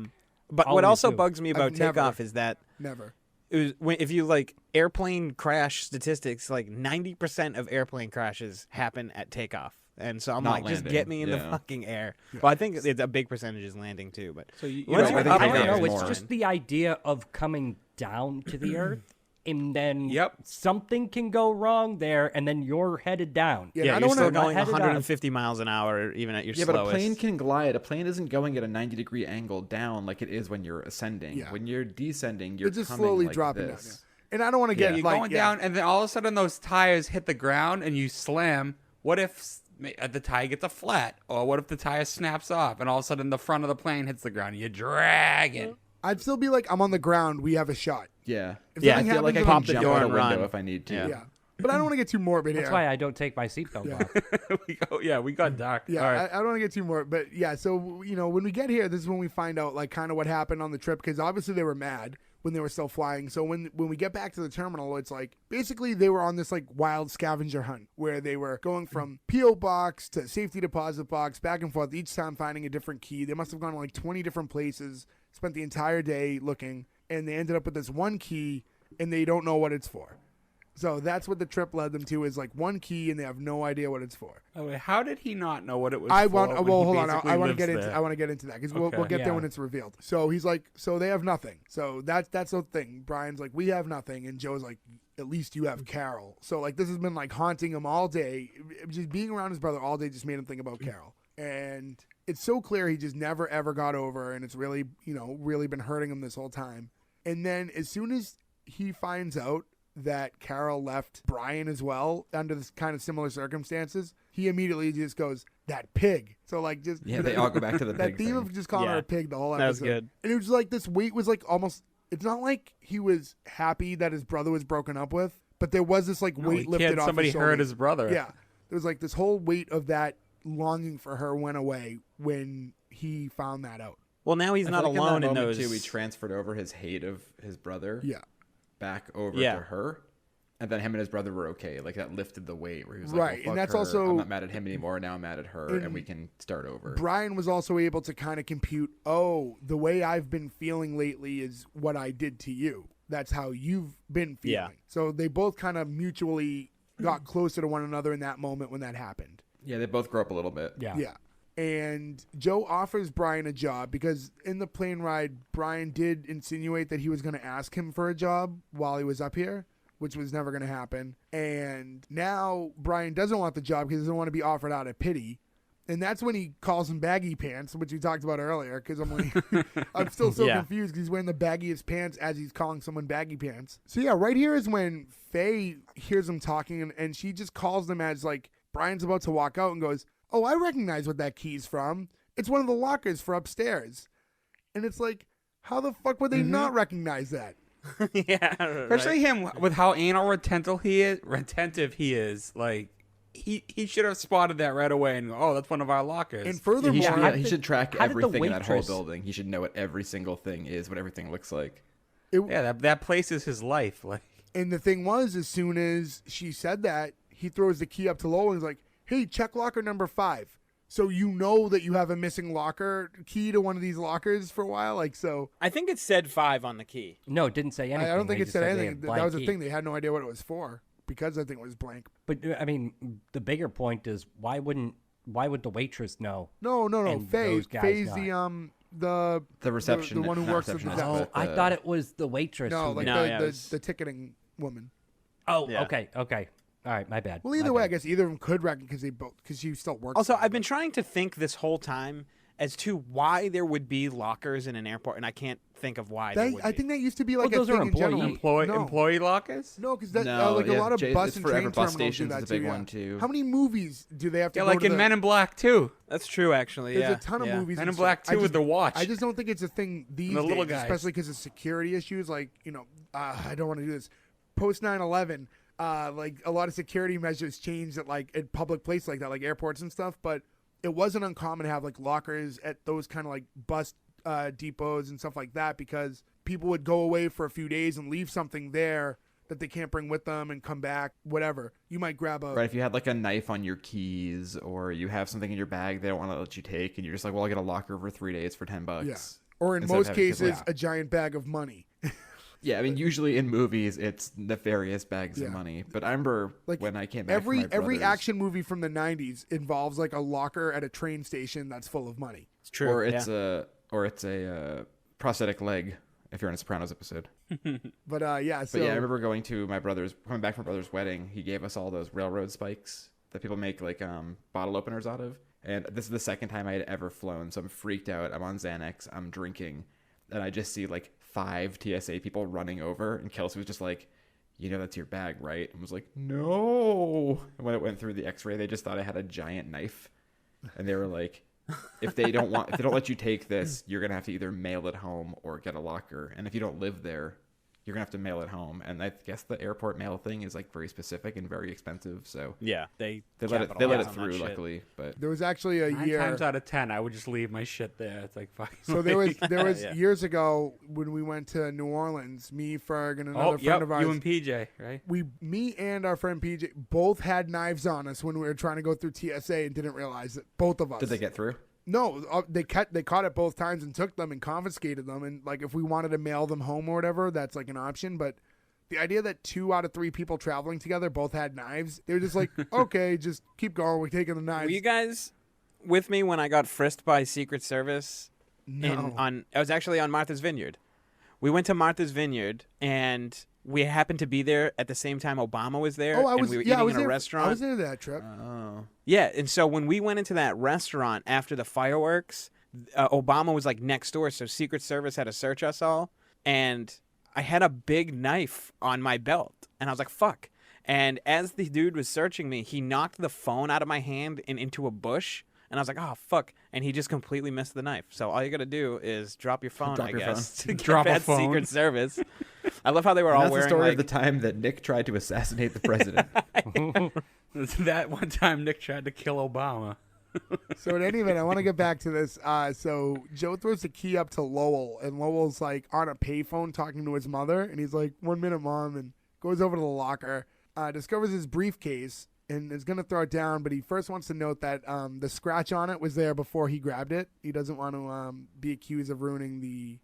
what Always also do. bugs me about I've never. takeoff is that Never. if you like airplane crash statistics, like 90% of airplane crashes happen at takeoff. And so I'm Not like, just landing, get me in the yeah. fucking air. Well, I think it's a big percentage is landing too. But So you once know, you're I think up I takeoff don't there, is know. it's It's more. just the idea of coming down to the earth, and then Yep. something can go wrong there, and then you're headed down. Yeah, Yeah, I you're don't still know. going headed up. 150 miles an hour even at your Yeah, slowest. but a plane can glide. A plane isn't going at a 90-degree angle down like it is when you're ascending. Yeah. When you're descending, you're It's just coming slowly like dropping this. down. Yeah. And I don't want to get you're like going down, and then all of a sudden those tires hit the ground and you slam. What if the tire gets a flat, or what if the tire snaps off and all of a sudden the front of the plane hits the ground? You drag it. I'd still be like, I'm on the ground. We have a shot. Yeah. If Yeah, I something feel like I happens, can pop the jump door out a and window run. if I need to. Yeah. Yeah. But I don't want to get too morbid That's here. why I don't take my seatbelt off. we got dark. Yeah, All right. I don't want to get too more, but yeah. So when we get here, this is when we find out like kind of what happened on the trip, because obviously they were mad when they were still flying. So when we get back to the terminal, it's like basically they were on this like wild scavenger hunt where they were going from PO box to safety deposit box, back and forth, each time finding a different key. They must have gone to like 20 different places, spent the entire day looking, and they ended up with this one key, and they don't know what it's for. So that's what the trip led them to, is like one key, and they have no idea what it's for. Oh, wait, how did he not know what it was I for? want. Well, hold on. I want to to get into. I want to get into that because we'll get there Yeah. when it's revealed. So he's like, so they have nothing. So that's the thing. Brian's like, we have nothing, and Joe's like, at least you have Carol. So like this has been like haunting him all day. Just being around his brother all day just made him think about Carol, and it's so clear he just never ever got over, and it's really really been hurting him this whole time. And then as soon as he finds out that Carol left Brian as well under this kind of similar circumstances, he immediately just goes, that pig. So like just they all go back to the that pig theme thing. of just calling her Yeah. a pig the whole episode. That was good. And it was like this weight was like almost. It's not like he was happy that his brother was broken up with, but there was this like weight lifted off somebody his hurt shoulders. his brother. Yeah, there was like this whole weight of that longing for her went away when he found that out. Well, now he's I not feel like alone that in moment, those. too, he transferred over his hate of his brother Yeah. back over Yeah. to her. And then him and his brother were okay. Like that lifted the weight where he was Right, like, and well, fuck that's her. also- I'm not mad at him anymore. Now I'm mad at her, and we can start over. Brian was also able to kind of compute, oh, the way I've been feeling lately is what I did to you. That's how you've been feeling. Yeah. So they both kind of mutually got closer to one another in that moment when that happened. Yeah, they both grew up a little bit. Yeah. Yeah. And Joe offers Brian a job because in the plane ride, Brian did insinuate that he was going to ask him for a job while he was up here, which was never going to happen. And now Brian doesn't want the job because he doesn't want to be offered out of pity. And that's when he calls him baggy pants, which we talked about earlier, because I'm like, I'm still so Yeah. confused because he's wearing the baggiest pants as he's calling someone baggy pants. So yeah, right here is when Faye hears him talking, and she just calls them as like Brian's about to walk out and goes, oh, I recognize what that key's from. It's one of the lockers for upstairs. And it's like, how the fuck would they not recognize that? Yeah, Especially him with how anal retentive he is. Like he should have spotted that right away and go, oh, that's one of our lockers. And furthermore, He should track how did the everything in that whole waitress- building. He should know what every single thing is, what everything looks like. yeah, that place is his life. Like and the thing was, as soon as she said that, he throws the key up to Lowell and is like, hey, check locker number 5. So you know that you have a missing locker key to one of these lockers for a while. Like, so I think it said 5 on the key. No, it didn't say anything. I don't think They it just said they anything. had That blank was the key. thing. They had no idea what it was for because I think it was blank. But I mean, the bigger point is why would the waitress know? No. And Faye. those guys Faye's The reception, the one who not works at the receptionist, desk. Oh, I the- thought it was the waitress. No, who like No, the, yeah, it the, was- the ticketing woman. Oh, Yeah. okay. All right, my bad. Well, either My way, I bad. guess either of them could recognize because she still works. Also, there, I've been but- trying to think this whole time as to why there would be lockers in an airport, and I can't think of why. there would I be. think that used to be like Well, a those are thing in general. employee- No. employee lockers. No, because that No, like a yeah, lot of Jay, bus it's and forever. train Bus terminals do stations that is a big too, yeah. one, too. How many movies do they have to Yeah, go like to in the, Men in Black too. That's true, actually. There's yeah. a ton of yeah. movies. Men and in Black shit. 2 with the watch. I just don't think it's a thing these the little days, guys. especially because of security issues. Like I don't want to do this. Post 9/11, like a lot of security measures changed at like at public places like that, like airports and stuff. But it wasn't uncommon to have like lockers at those kind of like bus depots and stuff like that because people would go away for a few days and leave something there that they can't bring with them and come back, whatever. You might grab a Right, if you had like a knife on your keys or you have something in your bag they don't want to let you take and you're just like, well, I'll get a locker for 3 days for $10. yeah. Or in Instead of most having to, cases, like- a giant bag of money. Yeah, I mean, usually in movies it's nefarious bags Yeah. of money. But I remember Like when I came back every from my every brother's- action movie from the 90s involves like a locker at a train station that's full of money. It's true. or yeah. it's a prosthetic leg if you're in a Sopranos episode. But yeah, so But yeah, I remember coming back from my brother's wedding. He gave us all those railroad spikes that people make like bottle openers out of. And this is the second time I had ever flown, so I'm freaked out. I'm on Xanax, I'm drinking, and I just see like 5 TSA people running over, and Kelsey was just like, "You know that's your bag, right?" And was like, "No." And when it went through the X-ray, they just thought I had a giant knife, and they were like, if they don't let you take this, you're gonna have to either mail it home or get a locker. And if you don't live there, you're gonna have to mail it home. And I guess the airport mail thing is like very specific and very expensive. So Yeah, they let it through, luckily. But There was actually a 9 year. times out of 10, I would just leave my shit there. It's like fuck. So there was Yeah. years ago when we went to New Orleans, me, Ferg, and another friend of ours. You and PJ, right? Me and our friend PJ both had knives on us when we were trying to go through TSA and didn't realize it. Both of us. did they get through? No, they caught it both times and took them and confiscated them. And like if we wanted to mail them home or whatever, that's like an option. But the idea that 2 out of 3 people traveling together both had knives, they were just like, okay, just keep going. We're taking the knives. Were you guys with me when I got frisked by Secret Service? No. I was actually on Martha's Vineyard. We went to Martha's Vineyard, and we happened to be there at the same time Obama was there. Oh, I was. And we were Yeah, I eating was in a there. restaurant. I was there that trip. Oh, Yeah, and so when we went into that restaurant after the fireworks, Obama was like next door, so Secret Service had to search us all, and I had a big knife on my belt, and I was like, fuck. And as the dude was searching me, he knocked the phone out of my hand and into a bush, and I was like, oh, fuck. And he just completely missed the knife. So all you got to do is drop your phone, Drop I your guess, to Drop get a past phone. Secret Service. I love how they were and all that's the wearing story like... of the time that Nick tried to assassinate the president. That one time Nick tried to kill Obama. So in any event, I want to get back to this. So Joe throws the key up to Lowell, and Lowell's like on a payphone talking to his mother, and he's like, 1 minute, Mom, and goes over to the locker, discovers his briefcase, and is going to throw it down, but he first wants to note that the scratch on it was there before he grabbed it. He doesn't want to be accused of ruining the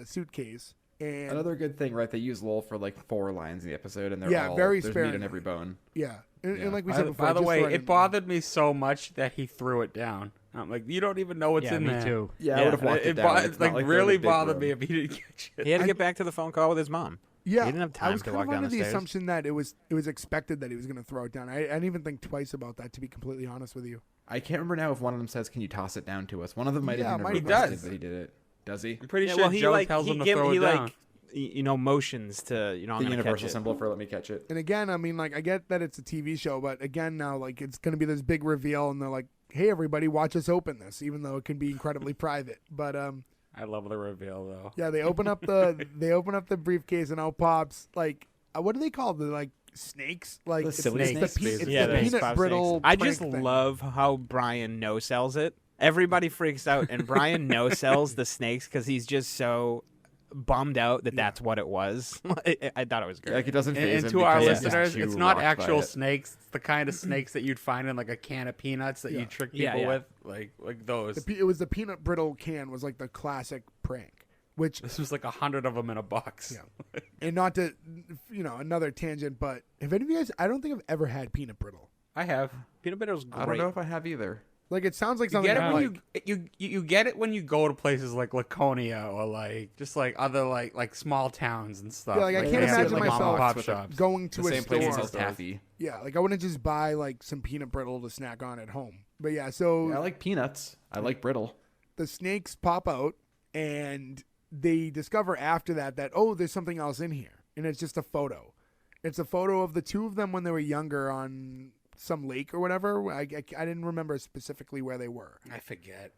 suitcase. And Another good thing, right? They use Lowell for like 4 lines in the episode, and they're Yeah, all very there's sparingly. meat in every bone. yeah. And Yeah. like we said before, By the just way, so I it didn't- bothered me so much that he threw it down. I'm like, you don't even know what's Yeah, in me there. too. Yeah, I would have walked it down. It's not like they're in a really big bothered room. me if he didn't catch it. He had to get back to the phone call with his mom. Yeah, He didn't have time I was to kind walk of down under the the stairs. assumption that it was expected that he was going to throw it down. I didn't even think twice about that, to be completely honest with you. I can't remember now if one of them says, "Can you toss it down to us?" One of them might Yeah, have might even have. requested, He does. but he did it. Does he? I'm pretty Yeah, sure well, he Joe like tells he him to give, throw he it down. like motions to I'm The gonna catch universal it. symbol for "Let me catch it." And again, I mean, like, I get that it's a TV show, but again, now, like, it's going to be this big reveal, and they're like, hey, everybody, watch us open this, even though it can be incredibly private. But, I love the reveal though. yeah, they open up the briefcase, and out pops, like, what do they call the, like, snakes? Like, The silly snakes, it's basically. Yeah, the the peanut spot brittle snakes. I just prank thing. love how Brian no sells it. Everybody freaks out, and Brian no sells the snakes because he's just so bummed out that that's what it was. I thought it was great. Like it doesn't phase And him to our because he's just listeners, too it's not rocked by actual it. snakes. It's the kind of snakes that you'd find in like a can of peanuts that Yeah. you trick Yeah, people yeah. with, like those. It was the peanut brittle can was, like, the classic prank, which, This was like 100 of them in a box. Yeah. and not to, another tangent, but if any of you guys, I don't think I've ever had peanut brittle. I have. Peanut butter's great. I don't know if I have either. Like, it sounds like You something get it I'm when like, you get it when you go to places like Laconia or like just like other like small towns and stuff. Yeah, like, I They can't have, imagine like, mom and myself pop with shops. going to The a same place that store. sells taffy. Yeah, like, I wouldn't just buy, like, some peanut brittle to snack on at home. But yeah, so Yeah, I like peanuts. I like brittle. the snakes pop out, and they discover after that, oh, there's something else in here. And it's just a photo. It's a photo of the two of them when they were younger on some lake or whatever. I didn't remember specifically where they were. I forget.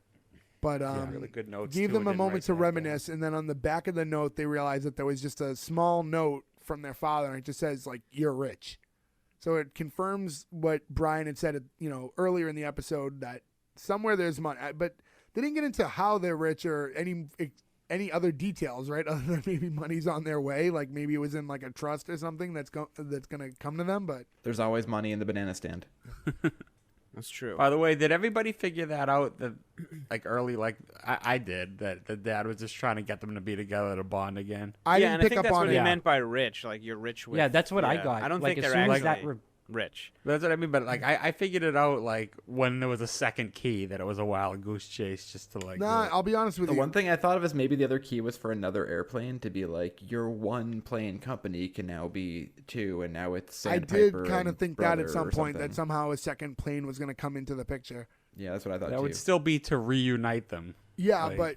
But Really good notes. gave too. them a Didn't moment write to that down. reminisce, and then on the back of the note, they realized that there was just a small note from their father, and it just says, like, you're rich. So it confirms what Brian had said, earlier in the episode, that somewhere there's money. But they didn't get into how they're rich or any other details, right? Other than maybe money's on their way, like maybe it was in like a trust or something that's going to come to them. But There's always money in the banana stand. That's true. By the way, did everybody figure that out? That like early, like I did. That the dad was just trying to get them to be together to bond again. I yeah, didn't and I pick think up that's on what it. he meant by rich. Like you're rich with. Yeah, that's what I yeah. got. I don't Like, think as they're soon as actually that rich. That's what I mean. But like I figured it out like when there was a second key that it was a wild goose chase just to like. Nah, do it. I'll be honest with The you. one thing I thought of is maybe the other key was for another airplane to be like your one plane company can now be two, and now it's I Sandpiper did kind of and think that Brother at some or point something. that somehow a second plane was going to come into the picture. Yeah, that's what I thought That too. would still be to reunite them. Yeah, Like, but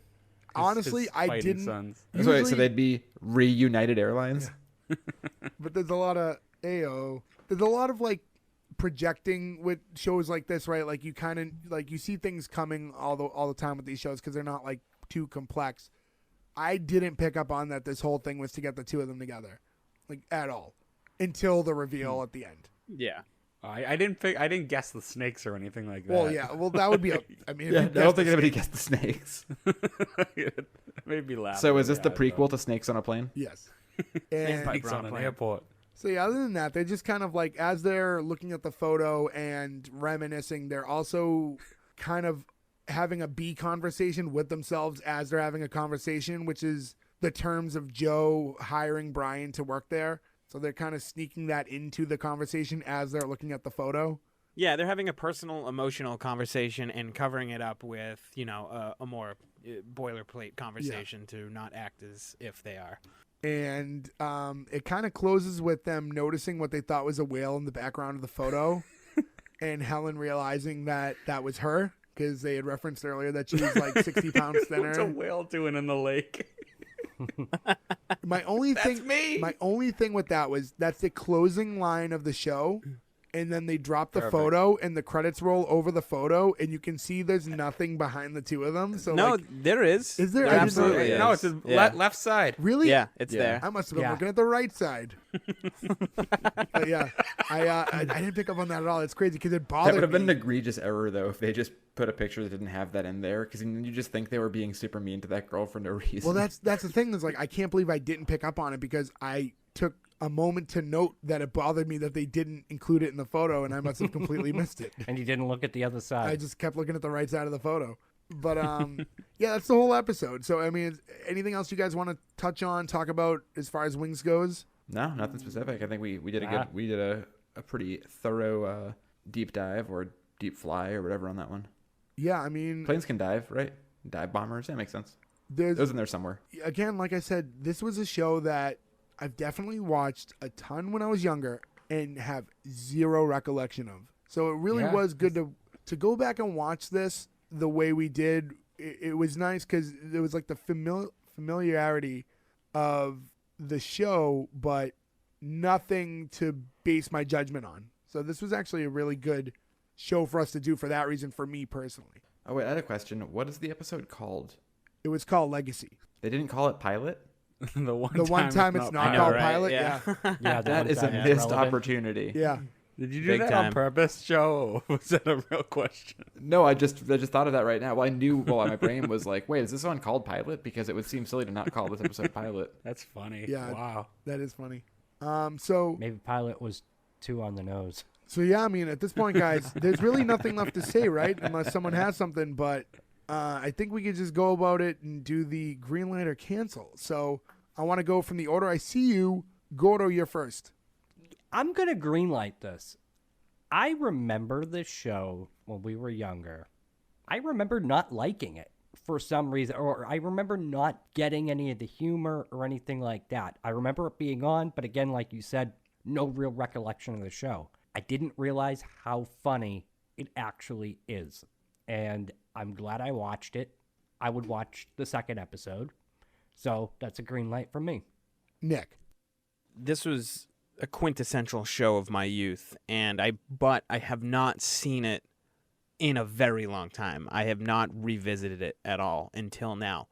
honestly, his I fighting didn't. sons. So wait, so usually- they'd be reunited airlines. But there's a lot of There's a lot of like projecting with shows like this, right? Like you kind of like you see things coming all the time with these shows because they're not like too complex. I didn't pick up on that this whole thing was to get the two of them together, like at all, until the reveal at the end. Yeah. I didn't guess the snakes or anything like that. Well, yeah. Well, that would be. I mean, if Yeah, you I guessed don't think the anybody snake- gets the snakes. It made me laugh. So is this the really hard, prequel to Snakes on a Plane? Yes. though. And Snakes on an airport. so yeah, other than that, they're just kind of like as they're looking at the photo and reminiscing, they're also kind of having a B conversation with themselves as they're having a conversation, which is the terms of Joe hiring Brian to work there. So they're kind of sneaking that into the conversation as they're looking at the photo. Yeah, they're having a personal, emotional conversation and covering it up with, a more boilerplate conversation to not act as if they are. And it kind of closes with them noticing what they thought was a whale in the background of the photo, and Helen realizing that that was her because they had referenced earlier that she was like 60 pounds What's a thinner. whale doing in the lake? My only That's thing, me. my only thing with that was that's the closing line of the show, and then they drop the Perfect. photo and the credits roll over the photo, and you can see there's nothing behind the two of them. So No, like, there is. Is there? There I didn't absolutely know is. that. No, it's the Yeah. left side. really? Yeah, it's Yeah. there. I must have been Yeah. looking at the right side. But yeah, I didn't pick up on that at all. It's crazy because it That bothered would have been me. an egregious error, though, if they just put a picture that didn't have that in there, because you just think they were being super mean to that girl for no reason. Well, that's the thing is like I can't believe I didn't pick up on it because I took a moment to note that it bothered me that they didn't include it in the photo, and I must have completely missed it. And you didn't look at the other side. I just kept looking at the right side of the photo. But yeah, that's the whole episode. So I mean, anything else you guys want to touch on, talk about as far as Wings goes? No, nothing specific. I think we did a pretty thorough deep dive or deep fly or whatever on that one. Yeah, I mean, Planes can dive, right? Dive bombers. That makes sense. there's It was in there somewhere. again, like I said, this was a show that I've definitely watched a ton when I was younger and have zero recollection of. So it really Yeah. was good to go back and watch this the way we did. It was nice because there was like the familiarity of the show, but nothing to base my judgment on. So this was actually a really good show for us to do for that reason, for me personally. Oh, wait, I had a question. What is the episode called? It was called Legacy. They didn't call it Pilot? The one time it's not I know, called right? Pilot. Yeah. Yeah. yeah, the That one is a time missed relevant. opportunity. Yeah. Did you do Big that time. on purpose, Joe? Or was that a real question? No, I just thought of that right now. Well, I knew. Well, my brain was like, "Wait, is this one called Pilot?" Because it would seem silly to not call this episode Pilot. That's funny. Yeah. Wow. That is funny. So Maybe Pilot was too on the nose. yeah, I mean, at this point, guys, there's really nothing left to say, right? Unless someone has something, but I think we could just go about it and do the green light or cancel. So I want to go from the order I see you. Gordo, you're first. I'm going to greenlight this. I remember this show when we were younger. I remember not liking it for some reason, or I remember not getting any of the humor or anything like that. I remember it being on, but again, like you said, no real recollection of the show. I didn't realize how funny it actually is. And I'm glad I watched it. I would watch the second episode. So that's a green light from me. Nick. This was a quintessential show of my youth, but I have not seen it in a very long time. I have not revisited it at all until now.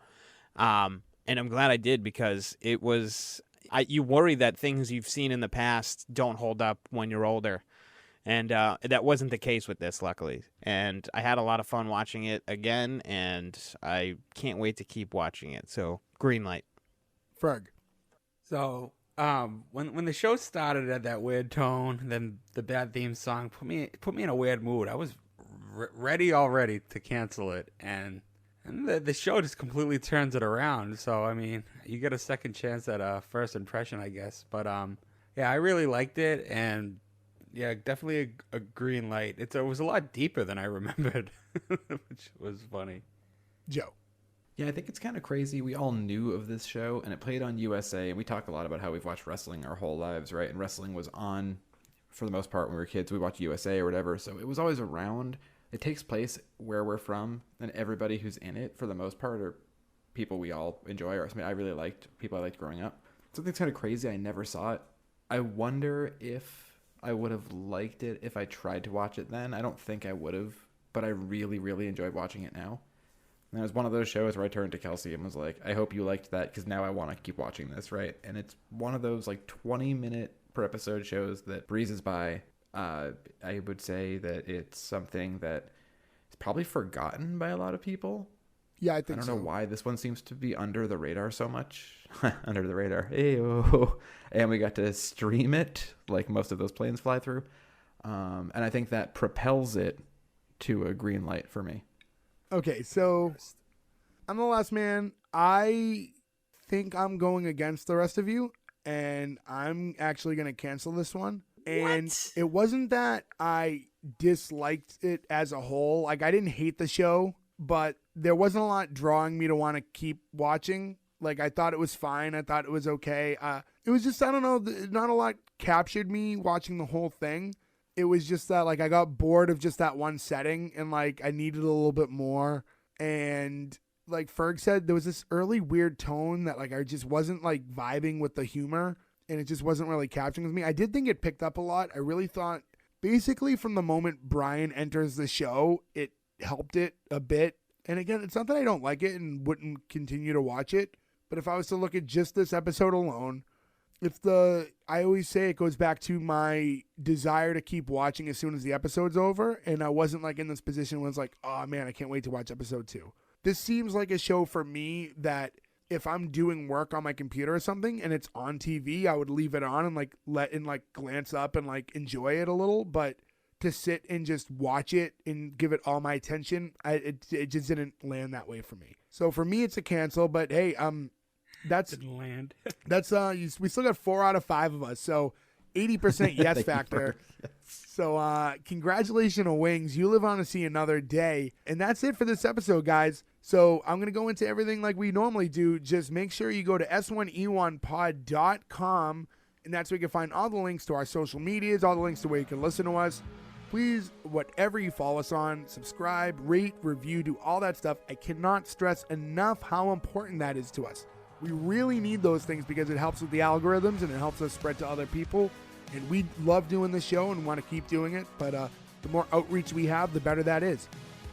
And I'm glad I did because it was you worry that things you've seen in the past don't hold up when you're older. And that wasn't the case with this, luckily. And I had a lot of fun watching it again, and I can't wait to keep watching it. So, green light. Ferg. So, when the show started at that weird tone, then the bad theme song put me in a weird mood. I was ready already to cancel it, and the show just completely turns it around. So, I mean, you get a second chance at a first impression, I guess. But yeah, I really liked it, and yeah, definitely a green light. It was a lot deeper than I remembered, which was funny. Joe. Yeah, I think it's kind of crazy. We all knew of this show, and it played on USA, and we talk a lot about how we've watched wrestling our whole lives, right? And wrestling was on, for the most part, when we were kids. We watched USA or whatever, so it was always around. It takes place where we're from, and everybody who's in it, for the most part, are people we all enjoy, or I really liked, people I liked growing up. Something's kind of crazy. I never saw it. I wonder if I would have liked it if I tried to watch it then. I don't think I would have, but I really, really enjoyed watching it now. And it was one of those shows where I turned to Kelsey and was like, I hope you liked that because now I want to keep watching this, right? And it's one of those like 20-minute per episode shows that breezes by. I would say that it's something that is probably forgotten by a lot of people. Yeah, I think I so. don't know why this one seems to be under the radar so much. Under the radar. Hey-oh. And we got to stream it like most of those planes fly through. And I think that propels it to a green light for me. Okay, so I'm the last man. I think I'm going against the rest of you, and I'm actually going to cancel this one. And it wasn't that I disliked it as a whole. Like, I didn't hate the show, but there wasn't a lot drawing me to want to keep watching. Like, I thought it was fine. I thought it was okay. It was just, I don't know, not a lot captured me watching the whole thing. It was just that, like, I got bored of just that one setting, and, like, I needed a little bit more. And, like Ferg said, there was this early weird tone that, like, I just wasn't, like, vibing with the humor, and it just wasn't really capturing with me. I did think it picked up a lot. I really thought, basically, from the moment Brian enters the show, it helped it a bit. And, again, it's not that I don't like it and wouldn't continue to watch it, but if I was to look at just this episode alone, I always say it goes back to my desire to keep watching as soon as the episode's over, and I wasn't like in this position where it's like, oh man, I can't wait to watch episode 2. This seems like a show for me that if I'm doing work on my computer or something and it's on TV, I would leave it on and like glance up and like enjoy it a little, but to sit and just watch it and give it all my attention, it just didn't land that way for me. So for me, it's a cancel, but hey, that's Didn't land. That's we still got 4 out of 5 of us, so 80% yes factor. So congratulations on Wings. You live on to see another day. And that's it for this episode, guys. So I'm going to go into everything like we normally do. Just make sure you go to S1E1pod.com, and that's where you can find all the links to our social medias, all the links to where you can listen to us. Please, whatever you follow us on, subscribe, rate, review, do all that stuff. I cannot stress enough how important that is to us. We really need those things because it helps with the algorithms and it helps us spread to other people. And we love doing this show and want to keep doing it. But the more outreach we have, the better that is.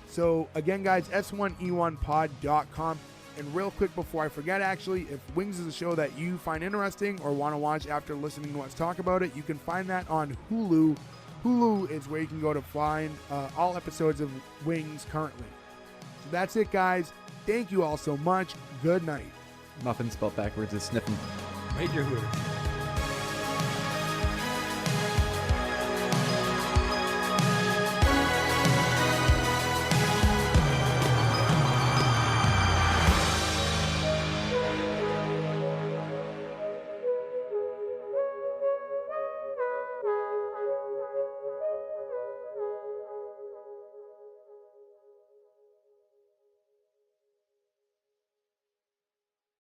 So again, guys, S1E1pod.com. And real quick before I forget, actually, if Wings is a show that you find interesting or want to watch after listening to us talk about it, you can find that on Hulu. Hulu is where you can go to find all episodes of Wings currently. So that's it, guys. Thank you all so much. Good night. Muffin spelled backwards is sniffing. Major Hooters.